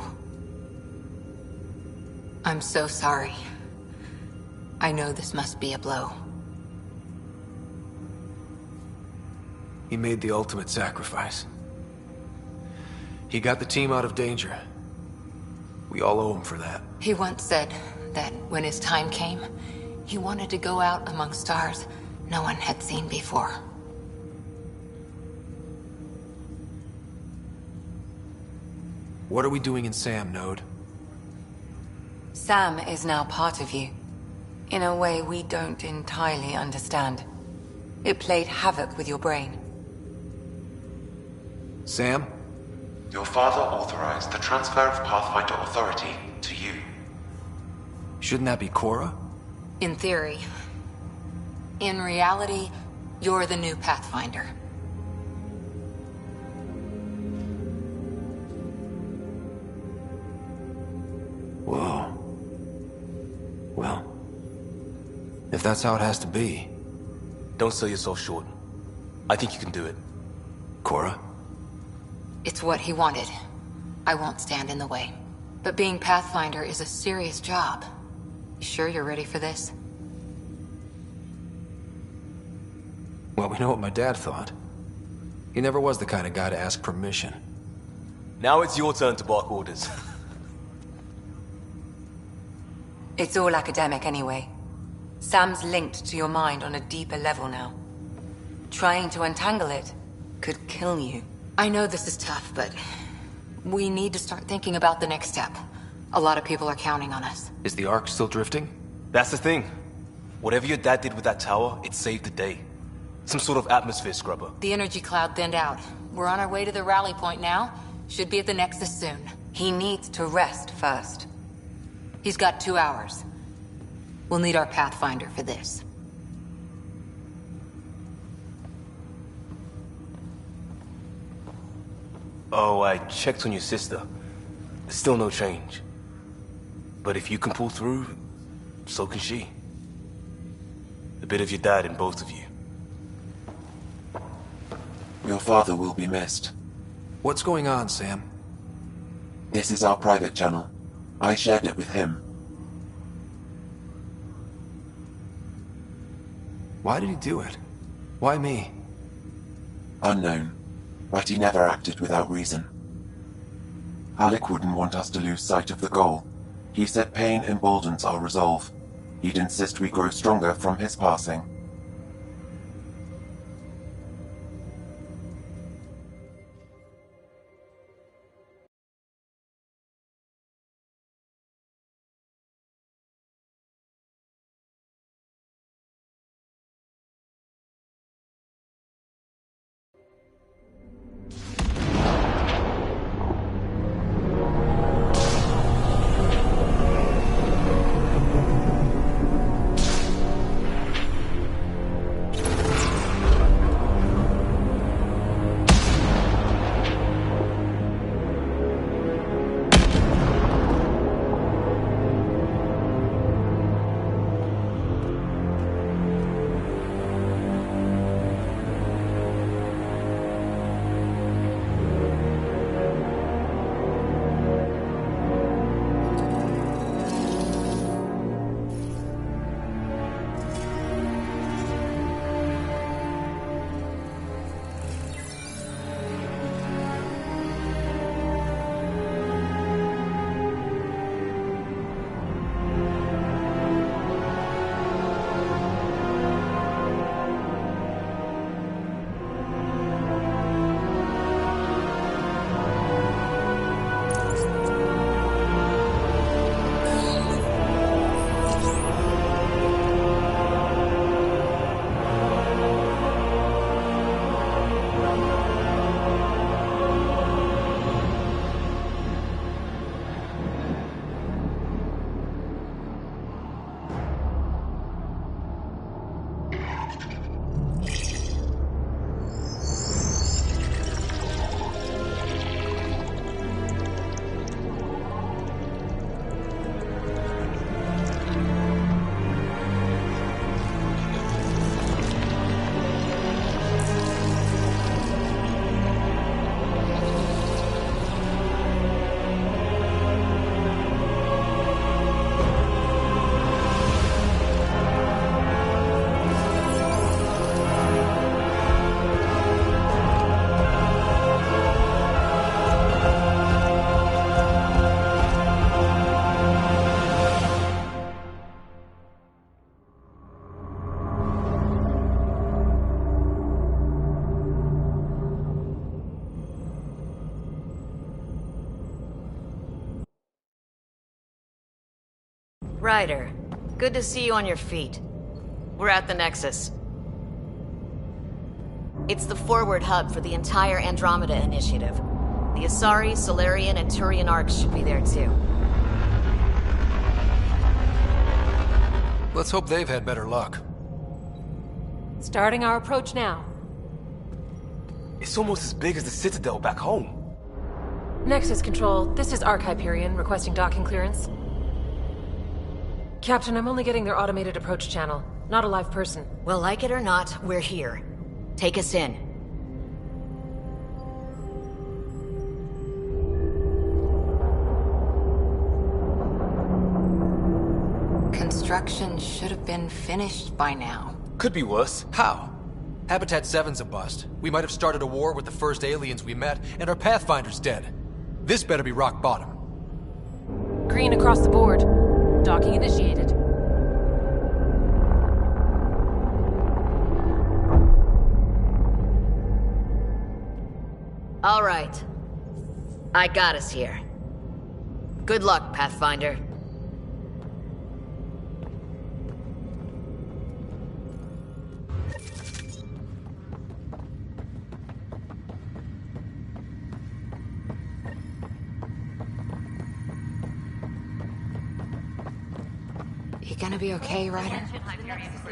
I'm so sorry. I know this must be a blow. He made the ultimate sacrifice. He got the team out of danger. We all owe him for that. He once said that when his time came, He wanted to go out among stars no one had seen before. What are we doing in Sam, Node? Sam is now part of you, in a way we don't entirely understand. It played havoc with your brain. Sam? Your father authorized the transfer of Pathfinder authority to you. Shouldn't that be Cora? In theory. In reality, you're the new Pathfinder. Whoa. Well, if that's how it has to be. Don't sell yourself short. I think you can do it. Cora? It's what he wanted. I won't stand in the way. But being Pathfinder is a serious job. You sure you're ready for this? Well, we know what my dad thought. He never was the kind of guy to ask permission. Now it's your turn to bark orders. It's all academic anyway. Sam's linked to your mind on a deeper level now. Trying to untangle it could kill you. I know this is tough, but we need to start thinking about the next step. A lot of people are counting on us. Is the Ark still drifting? That's the thing. Whatever your dad did with that tower, it saved the day. Some sort of atmosphere scrubber. The energy cloud thinned out. We're on our way to the rally point now. Should be at the Nexus soon. He needs to rest first. He's got 2 hours. We'll need our Pathfinder for this. Oh, I checked on your sister. Still no change. But if you can pull through, so can she. A bit of your dad in both of you. Your father will be missed. What's going on, Sam? This is our private channel. I shared it with him. Why did he do it? Why me? Unknown, but he never acted without reason. Alec wouldn't want us to lose sight of the goal. He said pain emboldens our resolve. He'd insist we grow stronger from his passing. Ryder, good to see you on your feet. We're at the Nexus. It's the forward hub for the entire Andromeda initiative. The Asari, Solarian, and Turian arcs should be there too. Let's hope they've had better luck. Starting our approach now. It's almost as big as the Citadel back home. Nexus Control, this is Arc Hyperion requesting docking clearance. Captain, I'm only getting their automated approach channel, not a live person. Well, like it or not, we're here. Take us in. Construction should have been finished by now. Could be worse. How? Habitat 7's a bust. We might have started a war with the first aliens we met, and our Pathfinder's dead. This better be rock bottom. Green across the board. Docking initiated. All right. I got us here. Good luck, Pathfinder. You gonna be okay, Ryder?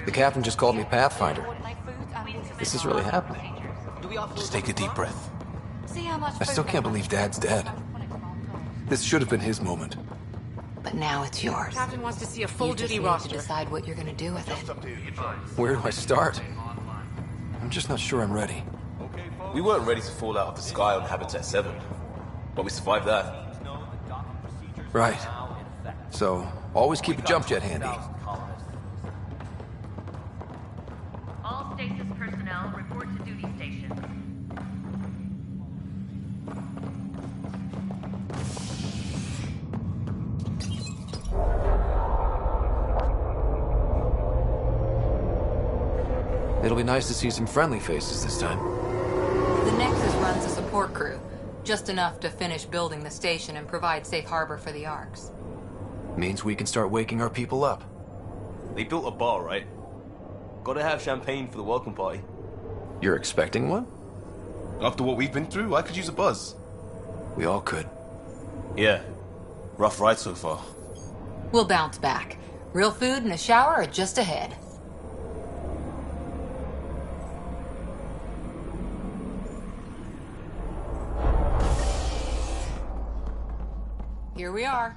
The captain just called me Pathfinder. This is really happening. Just take a deep breath. I still can't believe Dad's dead. This should have been his moment. But now it's yours. Captain wants to see a full-duty You roster. just need to decide what you're gonna do with it. Where do I start? I'm just not sure I'm ready. We weren't ready to fall out of the sky on Habitat 7, but we survived that. Right. So, always keep a jump jet handy. All stasis personnel report to duty stations. It'll be nice to see some friendly faces this time. The Nexus runs a support crew. Just enough to finish building the station and provide safe harbor for the arcs. Means we can start waking our people up. They built a bar, right? Gotta have champagne for the welcome party. You're expecting one? After what we've been through, I could use a buzz. We all could. Yeah. Rough ride so far. We'll bounce back. Real food and a shower are just ahead. Here we are.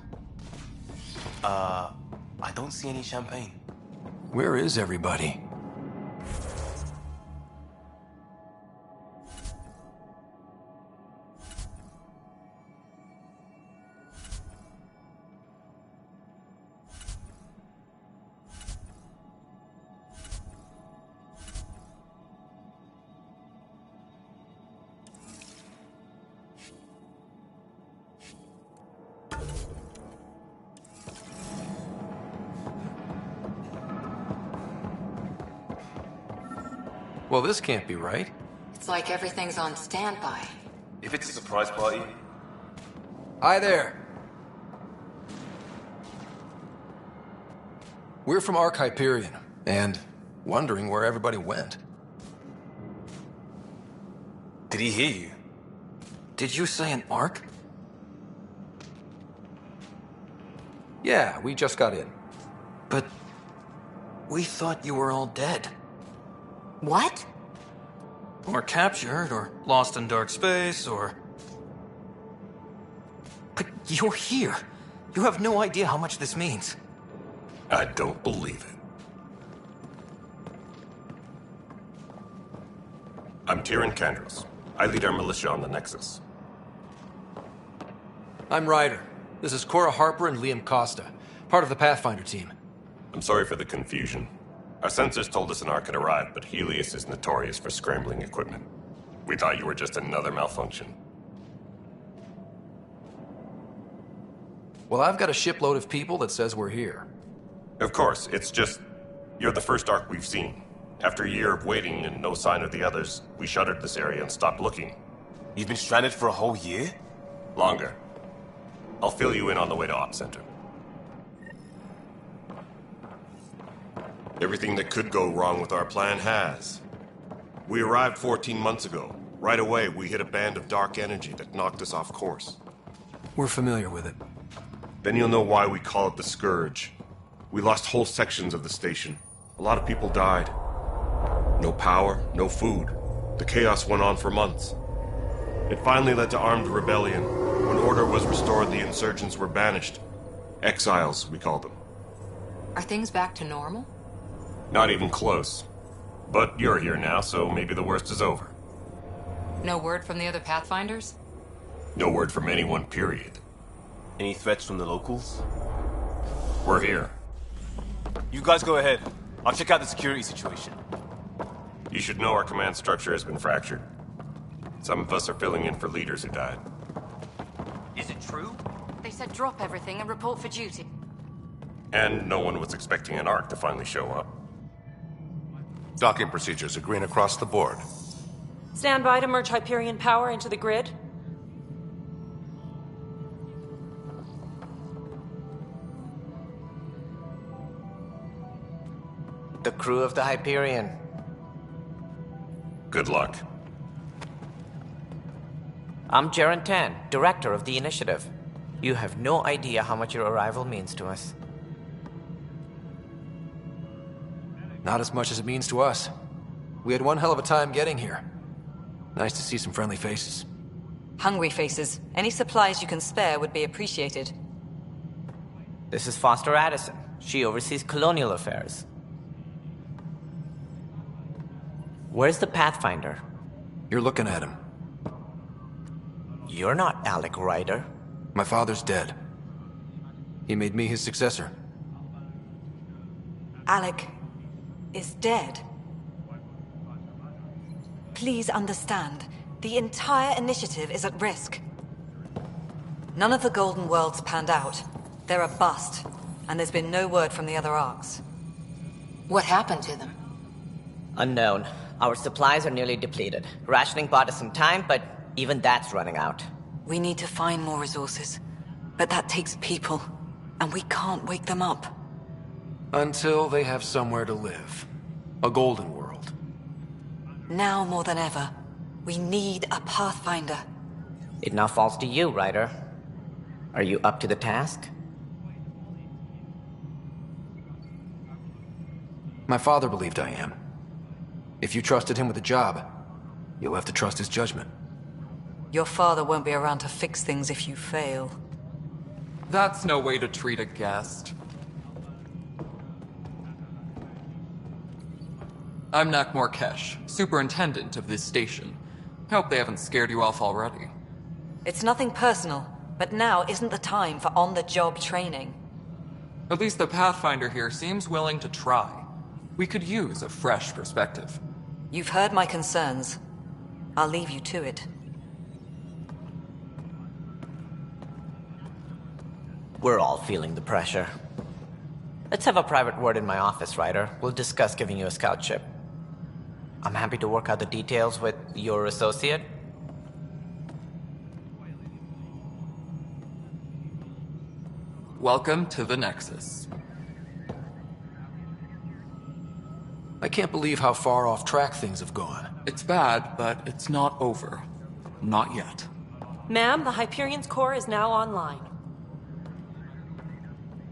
I don't see any champagne. Where is everybody? Well, this can't be right. It's like everything's on standby. If it's a surprise party, Hi there. We're from Arc Hyperion, and wondering where everybody went. Did he hear you? Did you say an Arc? Yeah, we just got in. But we thought you were all dead. What? Or captured, or lost in dark space, or... But you're here. You have no idea how much this means. I don't believe it. I'm Tyrion Candros. I lead our militia on the Nexus. I'm Ryder. This is Cora Harper and Liam Costa, part of the Pathfinder team. I'm sorry for the confusion. Our sensors told us an Ark had arrived, but Helios is notorious for scrambling equipment. We thought you were just another malfunction. Well, I've got a shipload of people that says we're here. Of course, it's just... you're the first Ark we've seen. After a year of waiting and no sign of the others, we shuttered this area and stopped looking. You've been stranded for a whole year? Longer. I'll fill you in on the way to Op Center. Everything that could go wrong with our plan has. We arrived 14 months ago. Right away, we hit a band of dark energy that knocked us off course. We're familiar with it. Then you'll know why we call it the Scourge. We lost whole sections of the station. A lot of people died. No power, no food. The chaos went on for months. It finally led to armed rebellion. When order was restored, the insurgents were banished. Exiles, we call them. Are things back to normal? Not even close. But you're here now, so maybe the worst is over. No word from the other Pathfinders? No word from anyone, period. Any threats from the locals? We're here. You guys go ahead. I'll check out the security situation. You should know our command structure has been fractured. Some of us are filling in for leaders who died. Is it true? They said drop everything and report for duty. And no one was expecting an Ark to finally show up. Docking procedures are green across the board. Stand by to merge Hyperion power into the grid. The crew of the Hyperion. Good luck. I'm Jaren Tan, director of the initiative. You have no idea how much your arrival means to us. Not as much as it means to us. We had one hell of a time getting here. Nice to see some friendly faces. Hungry faces. Any supplies you can spare would be appreciated. This is Foster Addison. She oversees colonial affairs. Where's the Pathfinder? You're looking at him. You're not Alec Ryder. My father's dead. He made me his successor. Alec is dead. Please understand, the entire initiative is at risk. None of the Golden Worlds panned out. They're a bust, and there's been no word from the other arcs. What happened to them? Unknown. Our supplies are nearly depleted. Rationing bought us some time, but even that's running out. We need to find more resources, but that takes people, and we can't wake them up. Until they have somewhere to live. A golden world. Now more than ever, we need a Pathfinder. It now falls to you, Ryder. Are you up to the task? My father believed I am. If you trusted him with a job, you'll have to trust his judgment. Your father won't be around to fix things if you fail. That's no way to treat a guest. I'm Nak Morkesh, superintendent of this station. Hope they haven't scared you off already. It's nothing personal, but now isn't the time for on-the-job training. At least the Pathfinder here seems willing to try. We could use a fresh perspective. You've heard my concerns. I'll leave you to it. We're all feeling the pressure. Let's have a private word in my office, Ryder. We'll discuss giving you a scout ship. I'm happy to work out the details with your associate. Welcome to the Nexus. I can't believe how far off track things have gone. It's bad, but it's not over. Not yet. Ma'am, the Hyperion's core is now online.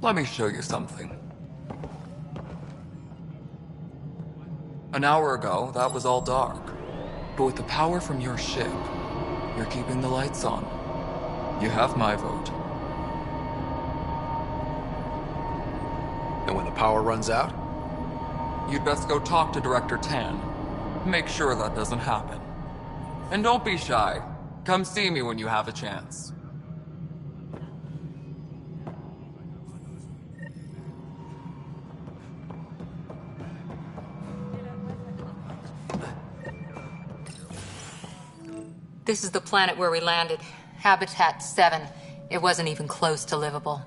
Let me show you something. An hour ago, that was all dark. But with the power from your ship, you're keeping the lights on. You have my vote. And when the power runs out? You'd best go talk to Director Tan. Make sure that doesn't happen. And don't be shy. Come see me when you have a chance. This is the planet where we landed. Habitat 7. It wasn't even close to livable.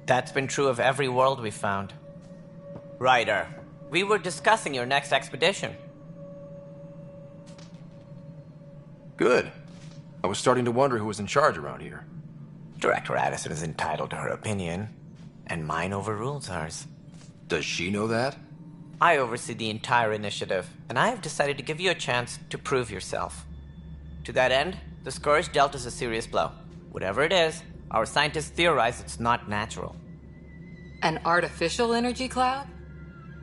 That's been true of every world we've found. Ryder, we were discussing your next expedition. Good. I was starting to wonder who was in charge around here. Director Addison is entitled to her opinion, and mine overrules ours. Does she know that? I oversee the entire initiative, and I have decided to give you a chance to prove yourself. To that end, the Scourge dealt us a serious blow. Whatever it is, our scientists theorize it's not natural. An artificial energy cloud?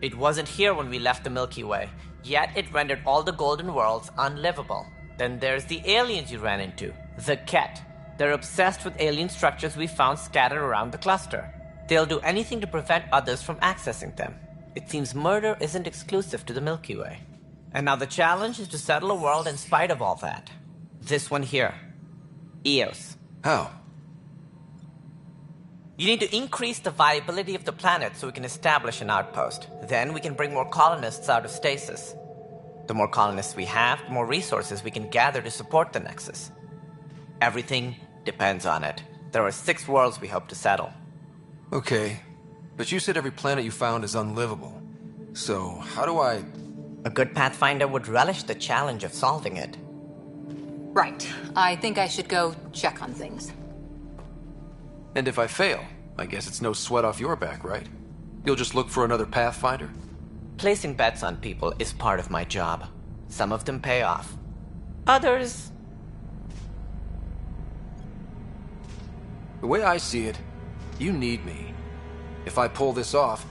It wasn't here when we left the Milky Way, yet it rendered all the golden worlds unlivable. Then there's the aliens you ran into, the Ket. They're obsessed with alien structures we found scattered around the cluster. They'll do anything to prevent others from accessing them. It seems murder isn't exclusive to the Milky Way. And now the challenge is to settle a world in spite of all that. This one here. Eos. How? You need to increase the viability of the planet so we can establish an outpost. Then we can bring more colonists out of stasis. The more colonists we have, the more resources we can gather to support the Nexus. Everything depends on it. There are 6 worlds we hope to settle. Okay, but you said every planet you found is unlivable. So, how do I... A good Pathfinder would relish the challenge of solving it. Right. I think I should go check on things. And if I fail, I guess it's no sweat off your back, right? You'll just look for another Pathfinder? Placing bets on people is part of my job. Some of them pay off. Others... The way I see it, you need me. If I pull this off,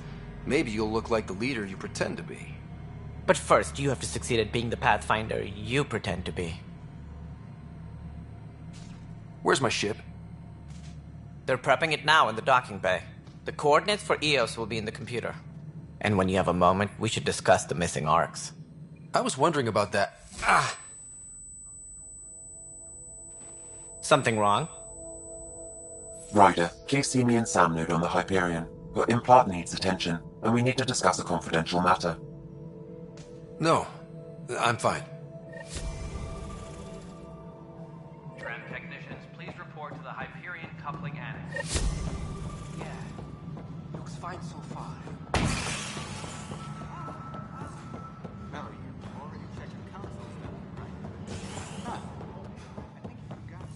maybe you'll look like the leader you pretend to be. But first, you have to succeed at being the Pathfinder you pretend to be. Where's my ship? They're prepping it now in the docking bay. The coordinates for Eos will be in the computer. And when you have a moment, we should discuss the missing arcs. I was wondering about that. Ah! Something wrong? Ryder, please see me and Samnode on the Hyperion. Your implant needs attention, and we need to discuss a confidential matter. No, I'm fine. Tram technicians, please report to the Hyperion coupling annex. Yeah, looks fine so far. Mallory, you already checked your console stuff, right? Huh. I think you forgot.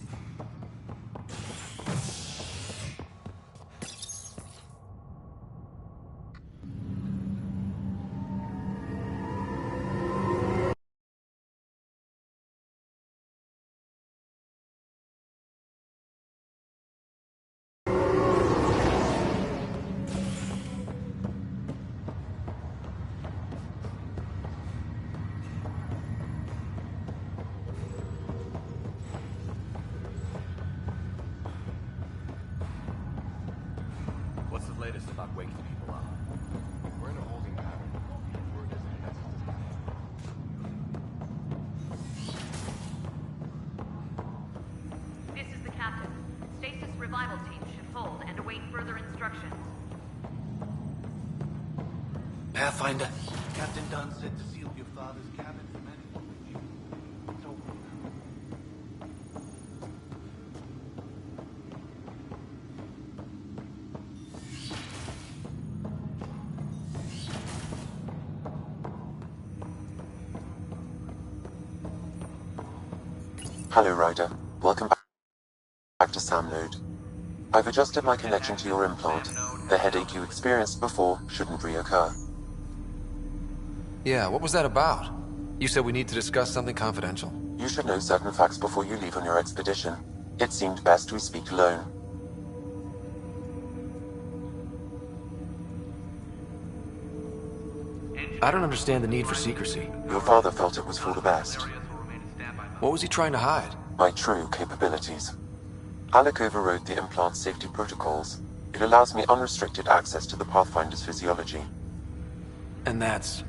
What's the latest about waking people up? We're in a holding pattern. Word is it has This is the captain. Stasis revival team should hold and await further instructions. Pathfinder, Captain Dunn said to seal your father's cabin from anyone with you. It's over now. Hello, Ryder. Welcome back to Samnode. I've adjusted my connection to your implant. The headache you experienced before shouldn't reoccur. Yeah, what was that about? You said we need to discuss something confidential. You should know certain facts before you leave on your expedition. It seemed best we speak alone. I don't understand the need for secrecy. Your father felt it was for the best. What was he trying to hide? My true capabilities. Alec overrode the implant safety protocols. It allows me unrestricted access to the Pathfinder's physiology. And that's...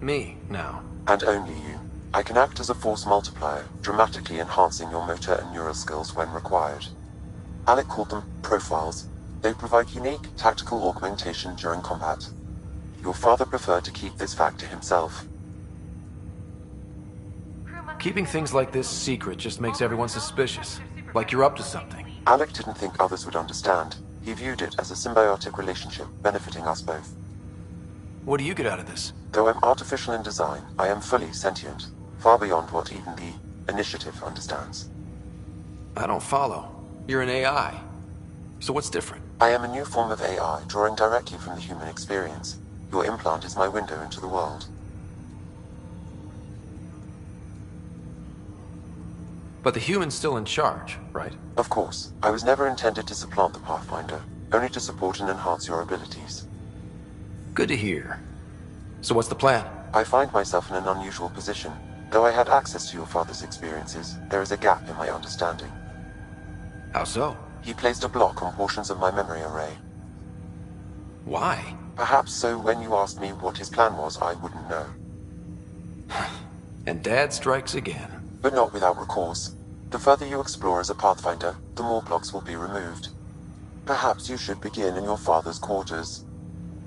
me, now. And only you. I can act as a force multiplier, dramatically enhancing your motor and neural skills when required. Alec called them profiles. They provide unique tactical augmentation during combat. Your father preferred to keep this fact to himself. Keeping things like this secret just makes everyone suspicious. Like you're up to something. Alec didn't think others would understand. He viewed it as a symbiotic relationship, benefiting us both. What do you get out of this? Though I'm artificial in design, I am fully sentient, far beyond what even the Initiative understands. I don't follow. You're an AI. So what's different? I am a new form of AI, drawing directly from the human experience. Your implant is my window into the world. But the human's still in charge, right? Of course. I was never intended to supplant the Pathfinder, only to support and enhance your abilities. Good to hear. So what's the plan? I find myself in an unusual position. Though I had access to your father's experiences, there is a gap in my understanding. How so? He placed a block on portions of my memory array. Why? Perhaps so when you asked me what his plan was, I wouldn't know. And Dad strikes again. But not without recourse. The further you explore as a Pathfinder, the more blocks will be removed. Perhaps you should begin in your father's quarters.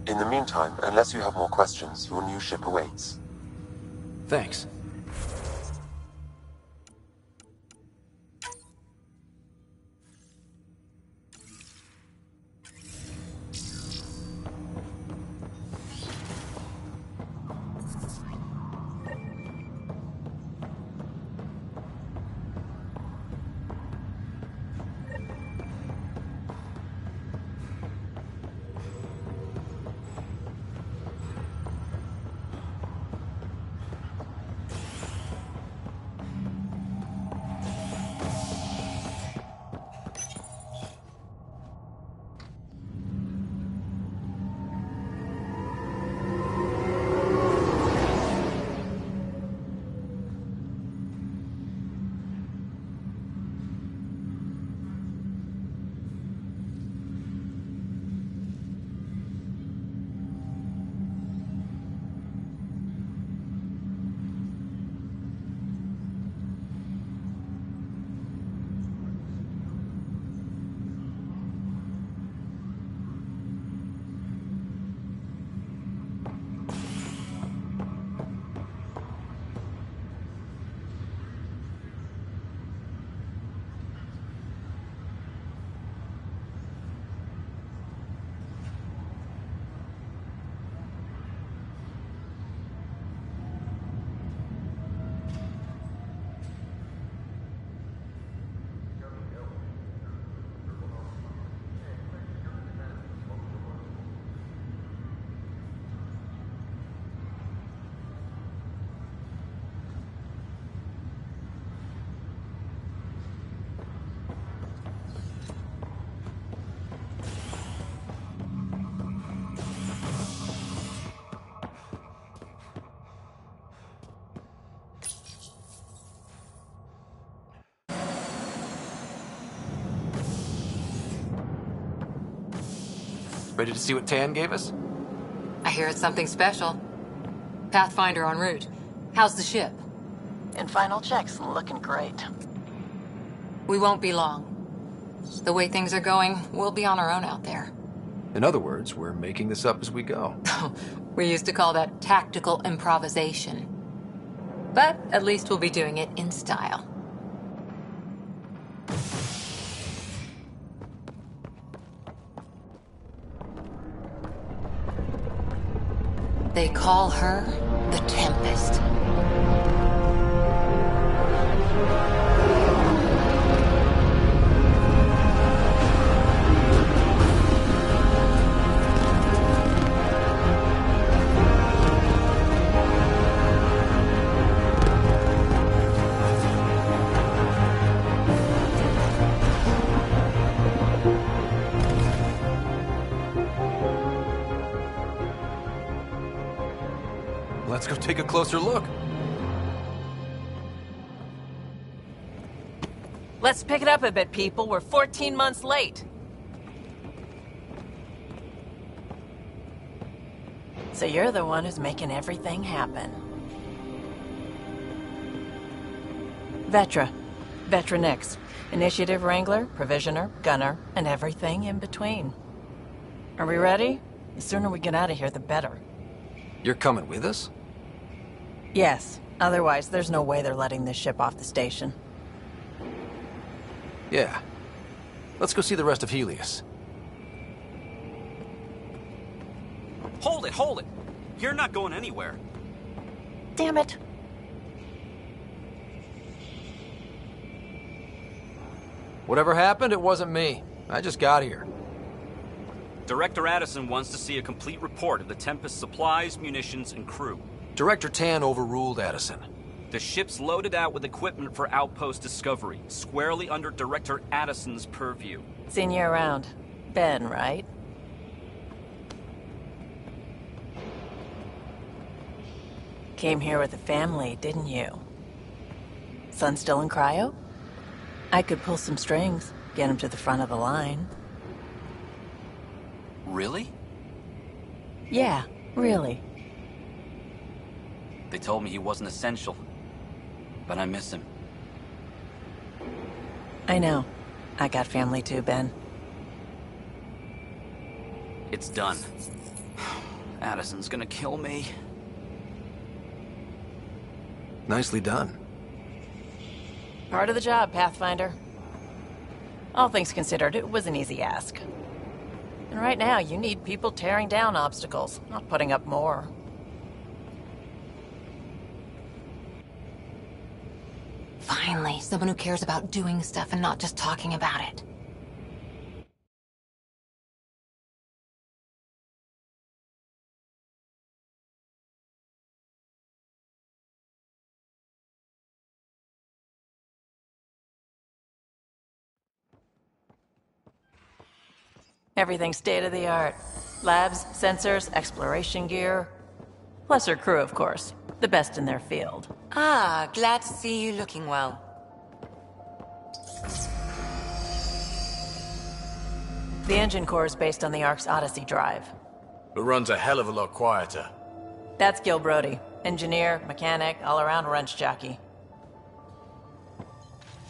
In the meantime, unless you have more questions, your new ship awaits. Thanks. Ready to see what Tan gave us? I hear it's something special. Pathfinder en route. How's the ship? In final checks, looking great. We won't be long. The way things are going, we'll be on our own out there. In other words, we're making this up as we go. We used to call that tactical improvisation. But at least we'll be doing it in style. They call her the Tempest. Let's go take a closer look. Let's pick it up a bit, people. We're 14 months late. So you're the one who's making everything happen. Vetra. Vetra Nix. Initiative Wrangler, Provisioner, Gunner, and everything in between. Are we ready? The sooner we get out of here, the better. You're coming with us? Yes. Otherwise, there's no way they're letting this ship off the station. Yeah. Let's go see the rest of Helios. Hold it, hold it! You're not going anywhere. Damn it. Whatever happened, it wasn't me. I just got here. Director Addison wants to see a complete report of the Tempest's supplies, munitions, and crew. Director Tan overruled Addison. The ship's loaded out with equipment for outpost discovery, squarely under Director Addison's purview. Seen you around. Ben, right? Came here with a family, didn't you? Son still in cryo? I could pull some strings, get him to the front of the line. Really? Yeah, really. They told me he wasn't essential, but I miss him. I know. I got family too, Ben. It's done. Addison's gonna kill me. Nicely done. Part of the job, Pathfinder. All things considered, it was an easy ask. And right now, you need people tearing down obstacles, not putting up more. Finally, someone who cares about doing stuff and not just talking about it. Everything's state-of-the-art. Labs, sensors, exploration gear. Plus her crew, of course. The best in their field. Ah, glad to see you looking well. The engine core is based on the Ark's Odyssey drive. It runs a hell of a lot quieter. That's Gil Brody. Engineer, mechanic, all-around wrench jockey.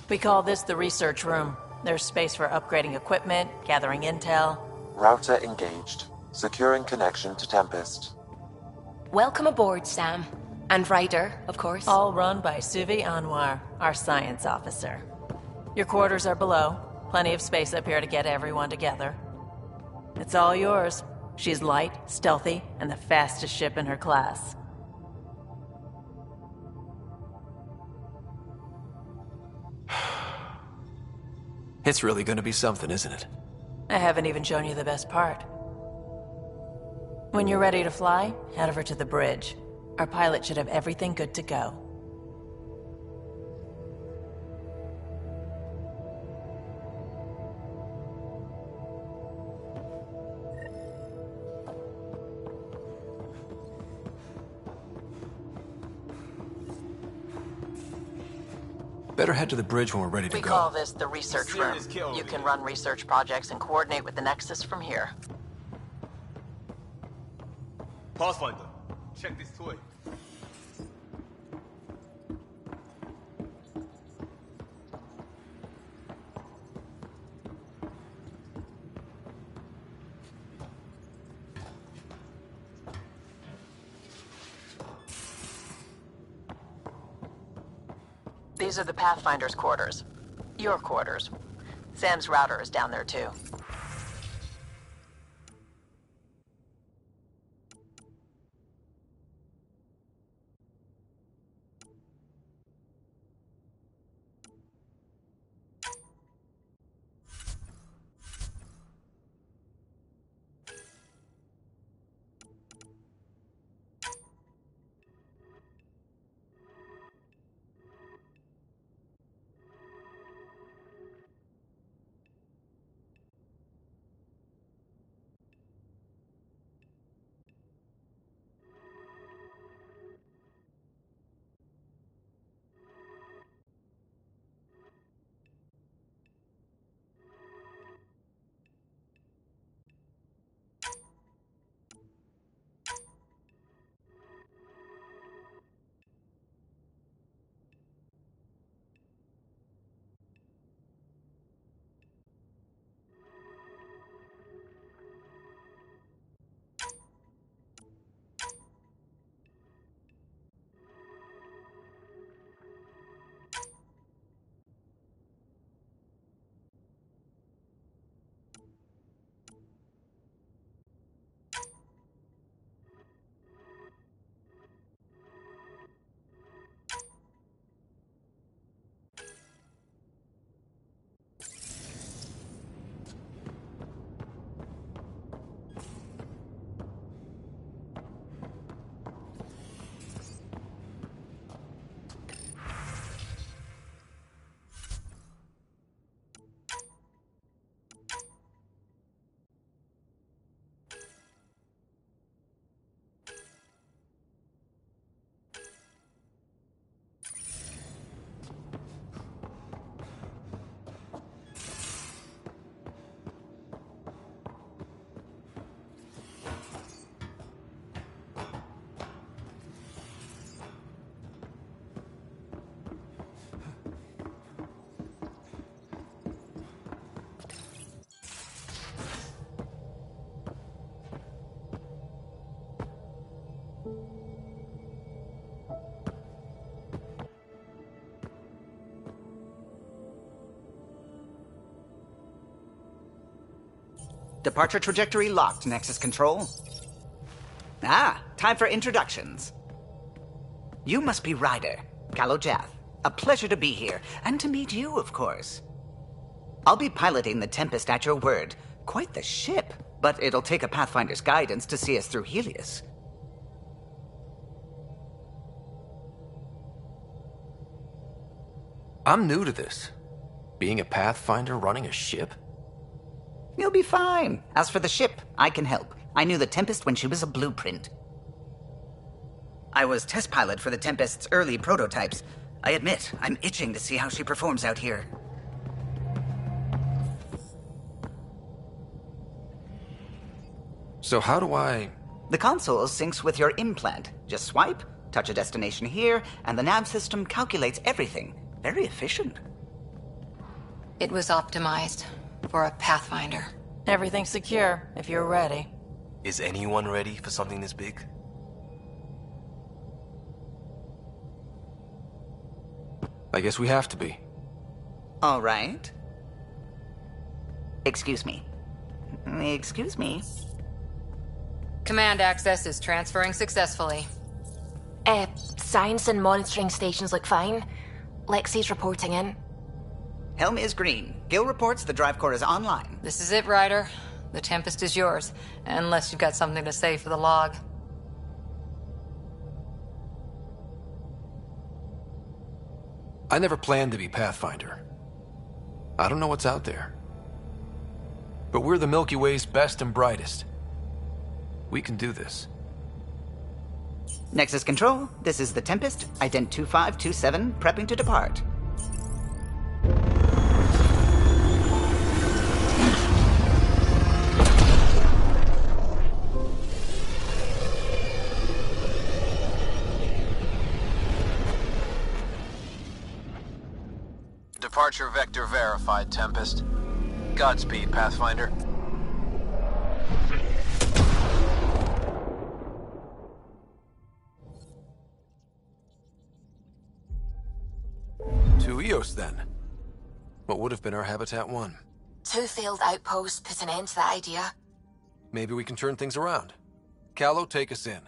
We call this the research room. There's space for upgrading equipment, gathering intel. Router engaged. Securing connection to Tempest. Welcome aboard, Sam. And Ryder, of course. All run by Suvi Anwar, our science officer. Your quarters are below. Plenty of space up here to get everyone together. It's all yours. She's light, stealthy, and the fastest ship in her class. It's really gonna be something, isn't it? I haven't even shown you the best part. When you're ready to fly, head over to the bridge. Our pilot should have everything good to go. Better head to the bridge when we're ready to We go. call this the research room. You can run research projects and coordinate with the Nexus from here. Pathfinder, check this toy. These are the Pathfinder's quarters. Your quarters. Sam's router is down there too. Departure trajectory locked, Nexus Control. Ah, time for introductions. You must be Ryder, Callow Jath. A pleasure to be here, and to meet you, of course. I'll be piloting the Tempest at your word. Quite the ship, but it'll take a Pathfinder's guidance to see us through Helios. I'm new to this. Being a Pathfinder running a ship? You'll be fine. As for the ship, I can help. I knew the Tempest when she was a blueprint. I was test pilot for the Tempest's early prototypes. I admit, I'm itching to see how she performs out here. So how do I... The console syncs with your implant. Just swipe, touch a destination here, and the nav system calculates everything. Very efficient. It was optimized for a Pathfinder. Everything's secure, if you're ready. Is anyone ready for something this big? I guess we have to be. All right. Excuse me. Excuse me. Command access is transferring successfully. Science and monitoring stations look fine. Lexi's reporting in. Helm is green. Gil reports the drive core is online. This is it, Ryder. The Tempest is yours, unless you've got something to say for the log. I never planned to be Pathfinder. I don't know what's out there. But we're the Milky Way's best and brightest. We can do this. Nexus Control, this is the Tempest, ident 2527, prepping to depart. Departure vector verified, Tempest. Godspeed, Pathfinder. To Eos, then. What would have been our Habitat 1? 2 failed outposts put an end to that idea. Maybe we can turn things around. Callow, take us in.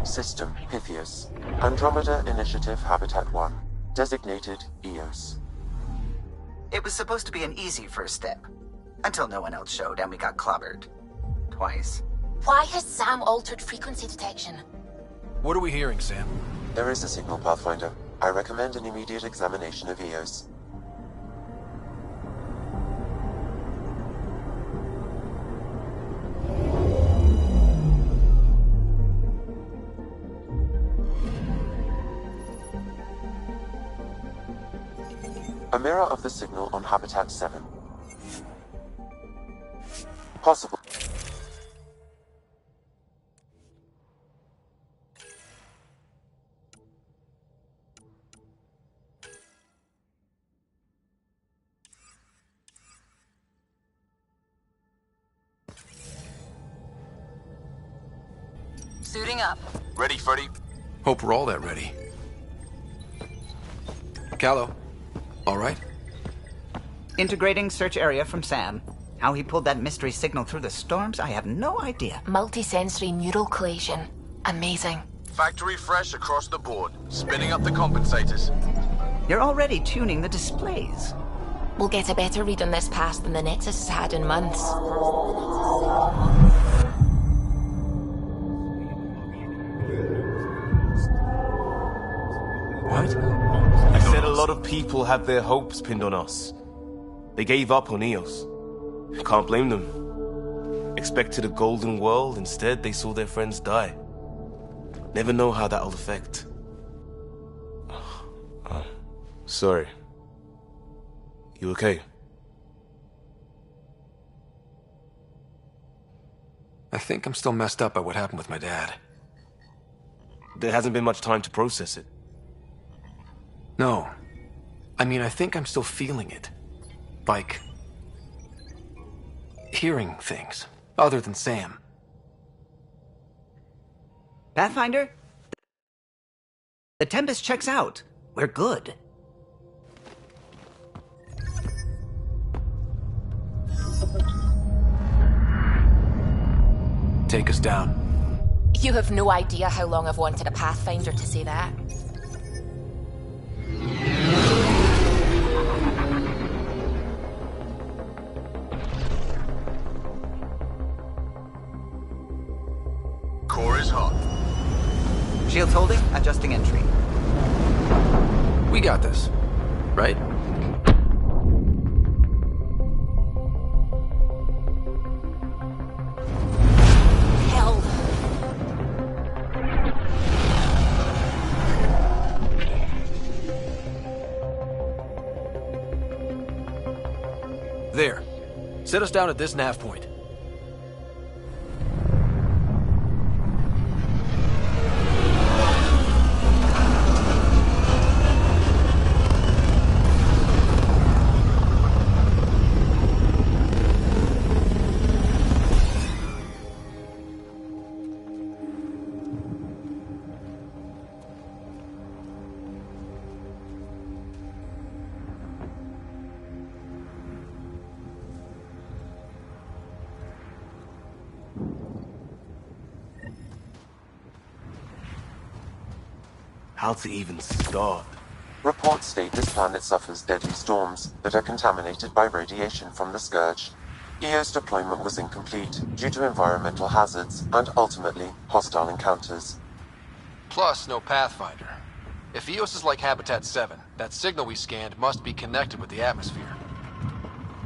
System, Pythias. Andromeda Initiative Habitat 1. Designated Eos. It was supposed to be an easy first step. Until no one else showed and we got clobbered. Twice. Why has Sam altered frequency detection? What are we hearing, Sam? There is a signal, Pathfinder. I recommend an immediate examination of Eos. A mirror of the signal on Habitat 7. Possible. Suiting up. Ready, Freddy? Hope we're all that ready. Callow, all right? Integrating search area from Sam. How he pulled that mystery signal through the storms, I have no idea. Multisensory neural collation. Amazing. Factory fresh across the board. Spinning up the compensators. You're already tuning the displays. We'll get a better read on this pass than the Nexus has had in months. What? I said a lot of people had their hopes pinned on us. They gave up on Eos. Can't blame them. Expected a golden world, instead they saw their friends die. Never know how that'll affect. Sorry. You okay? I think I'm still messed up by what happened with my dad. There hasn't been much time to process it. No. I mean, I think I'm still feeling it. Like... hearing things, other than Sam. Pathfinder? The Tempest checks out. We're good. Take us down. You have no idea how long I've wanted a Pathfinder to say that. Core is hot. Shields holding, adjusting entry. We got this, right? Hell. There. Set us down at this nav point. How to even start? Reports state this planet suffers deadly storms that are contaminated by radiation from the Scourge. EO's deployment was incomplete due to environmental hazards and, ultimately, hostile encounters. Plus, no Pathfinder. If EOS is like Habitat 7, that signal we scanned must be connected with the atmosphere.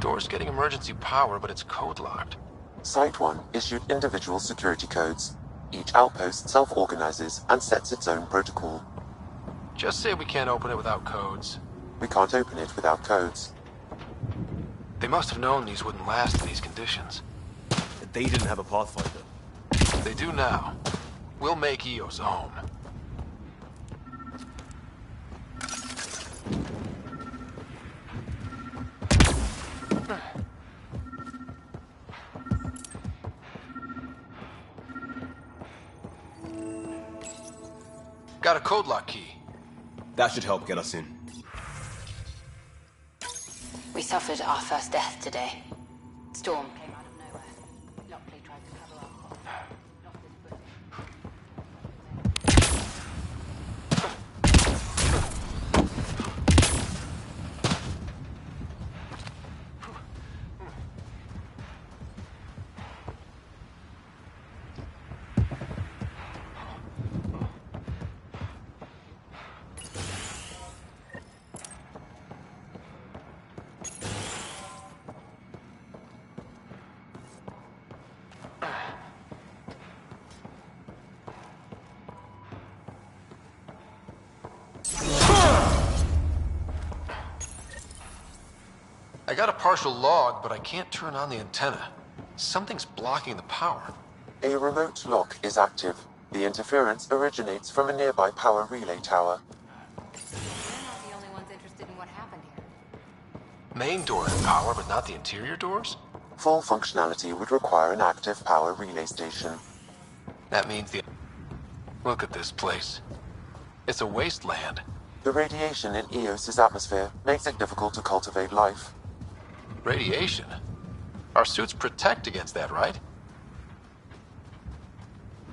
Door's getting emergency power, but it's code-locked. Site 1 issued individual security codes. Each outpost self-organizes and sets its own protocol. Just say we can't open it without codes. We can't open it without codes. They must have known these wouldn't last in these conditions. They didn't have a Pathfinder. They do now. We'll make EOS a home. Got a code lock key. That should help get us in. We suffered our first death today. Storm came out of nowhere. Lockley tried to cover up. Lost his footing. I got a partial log, but I can't turn on the antenna. Something's blocking the power. A remote lock is active. The interference originates from a nearby power relay tower. We're not the only ones interested in what happened here. Main door has power, but not the interior doors? Full functionality would require an active power relay station. That means the... Look at this place. It's a wasteland. The radiation in EOS's atmosphere makes it difficult to cultivate life. Radiation? Our suits protect against that, right?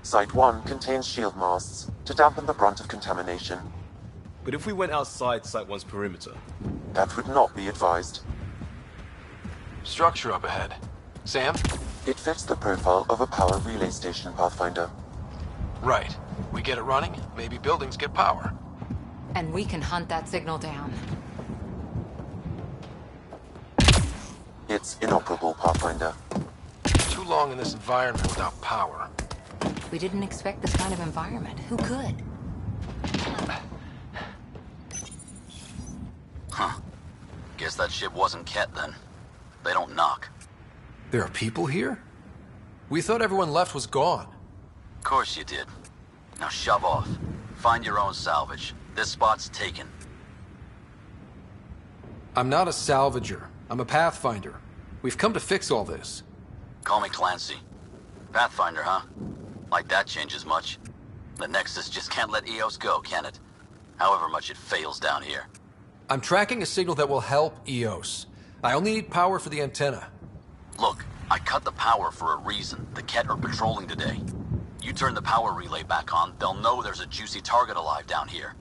Site 1 contains shield masts to dampen the brunt of contamination. But if we went outside Site 1's perimeter? That would not be advised. Structure up ahead. Sam? It fits the profile of a power relay station, Pathfinder. Right. We get it running, maybe buildings get power. And we can hunt that signal down. It's inoperable, Pathfinder. Too long in this environment without power. We didn't expect this kind of environment. Who could? Huh. Guess that ship wasn't Ket then. They don't knock. There are people here? We thought everyone left was gone. Of course you did. Now shove off. Find your own salvage. This spot's taken. I'm not a salvager. I'm a Pathfinder. We've come to fix all this. Call me Clancy. Pathfinder, huh? Like that changes much. The Nexus just can't let EOS go, can it? However much it fails down here. I'm tracking a signal that will help EOS. I only need power for the antenna. Look, I cut the power for a reason. The Ket are patrolling today. You turn the power relay back on, they'll know there's a juicy target alive down here.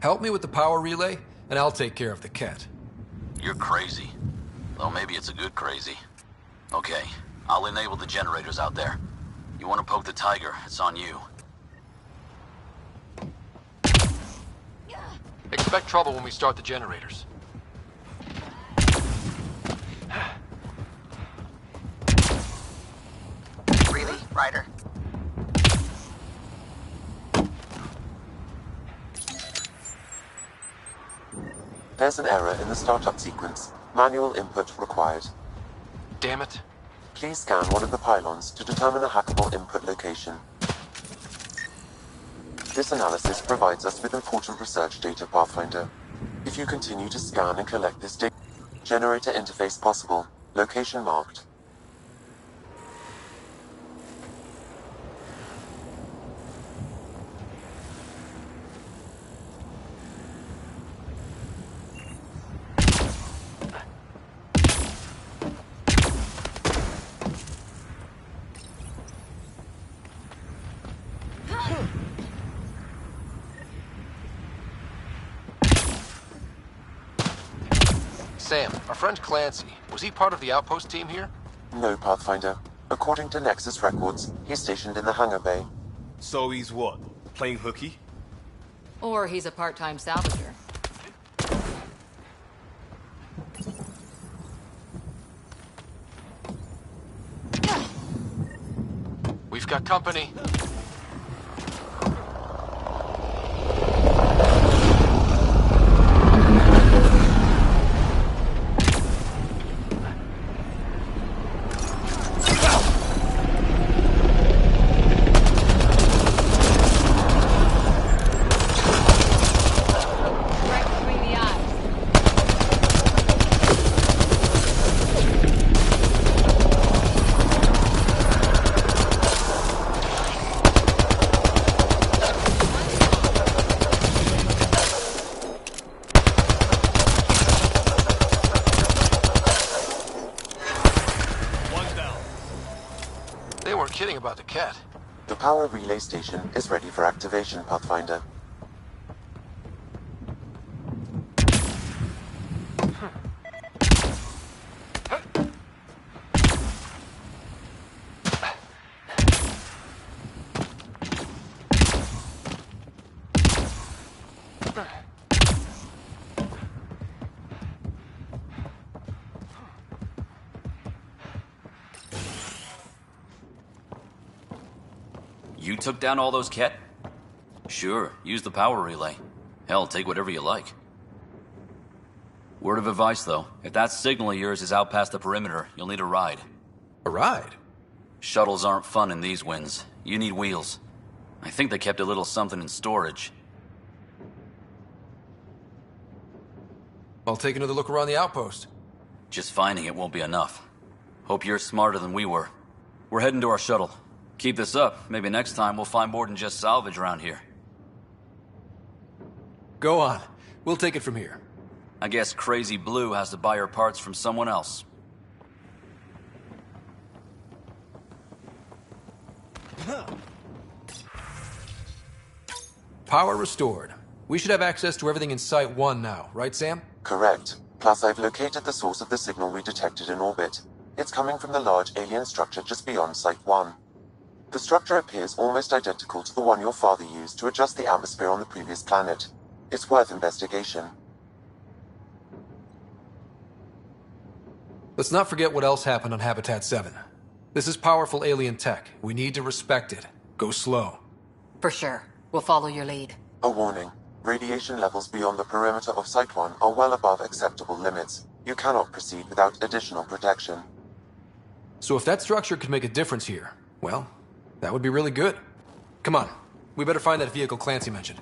Help me with the power relay, and I'll take care of the Ket. You're crazy. Though maybe it's a good crazy. Okay, I'll enable the generators out there. You want to poke the tiger, it's on you. Expect trouble when we start the generators. Really, Ryder? There's an error in the startup sequence. Manual input required. Damn it. Please scan one of the pylons to determine a hackable input location. This analysis provides us with important research data, Pathfinder. If you continue to scan and collect this data, generator interface possible. Location marked. Sam, our friend Clancy, was he part of the outpost team here? No, Pathfinder. According to Nexus records, he's stationed in the hangar bay. So he's what? Playing hooky? Or he's a part-time salvager. We've got company. Kidding about the Ket. The power relay station is ready for activation, Pathfinder. You took down all those Ket? Sure, use the power relay. Hell, take whatever you like. Word of advice, though. If that signal of yours is out past the perimeter, you'll need a ride. A ride? Shuttles aren't fun in these winds. You need wheels. I think they kept a little something in storage. I'll take another look around the outpost. Just finding it won't be enough. Hope you're smarter than we were. We're heading to our shuttle. Keep this up. Maybe next time we'll find more than just salvage around here. Go on. We'll take it from here. I guess Crazy Blue has to buy her parts from someone else. Power restored. We should have access to everything in Site 1 now, right, Sam? Correct. Plus, I've located the source of the signal we detected in orbit. It's coming from the large alien structure just beyond Site 1. The structure appears almost identical to the one your father used to adjust the atmosphere on the previous planet. It's worth investigation. Let's not forget what else happened on Habitat 7. This is powerful alien tech. We need to respect it. Go slow. For sure. We'll follow your lead. A warning. Radiation levels beyond the perimeter of Site 1 are well above acceptable limits. You cannot proceed without additional protection. So if that structure could make a difference here, well, that would be really good. Come on. We better find that vehicle Clancy mentioned.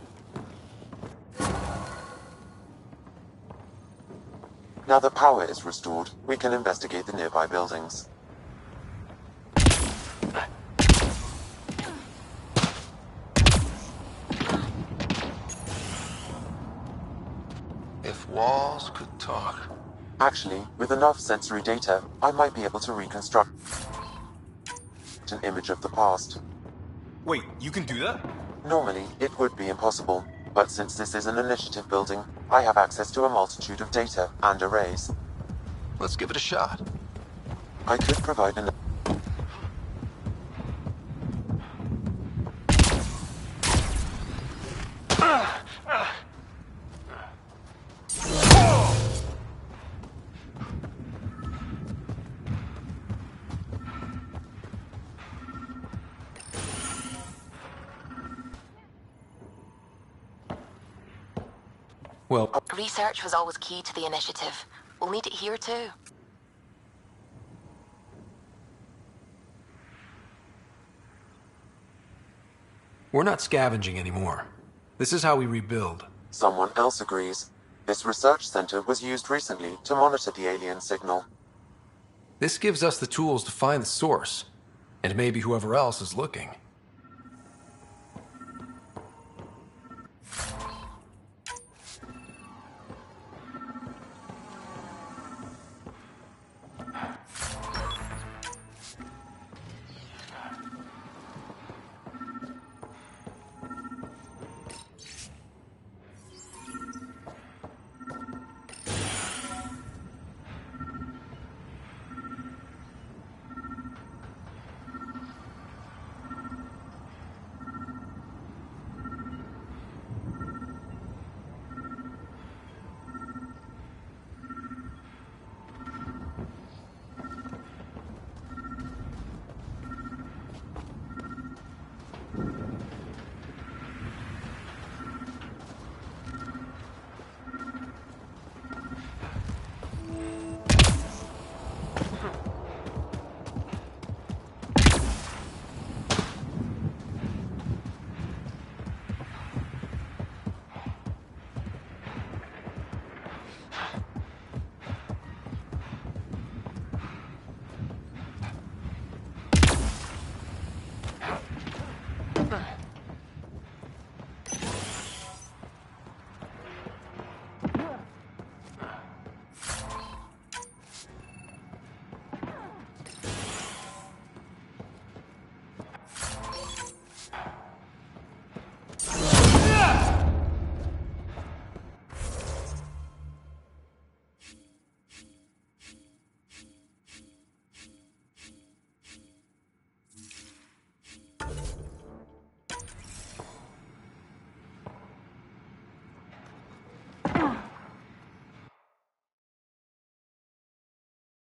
Now that power is restored, we can investigate the nearby buildings. If walls could talk. Actually, with enough sensory data, I might be able to reconstruct an image of the past. Wait, you can do that? Normally, it would be impossible, but since this is an initiative building, I have access to a multitude of data and arrays. Let's give it a shot. I could provide an... Well, Research was always key to the initiative. We'll need it here too. we're not scavenging anymore. This is how we rebuild. Someone else agrees. This research center was used recently to monitor the alien signal. This gives us the tools to find the source, and maybe whoever else is looking.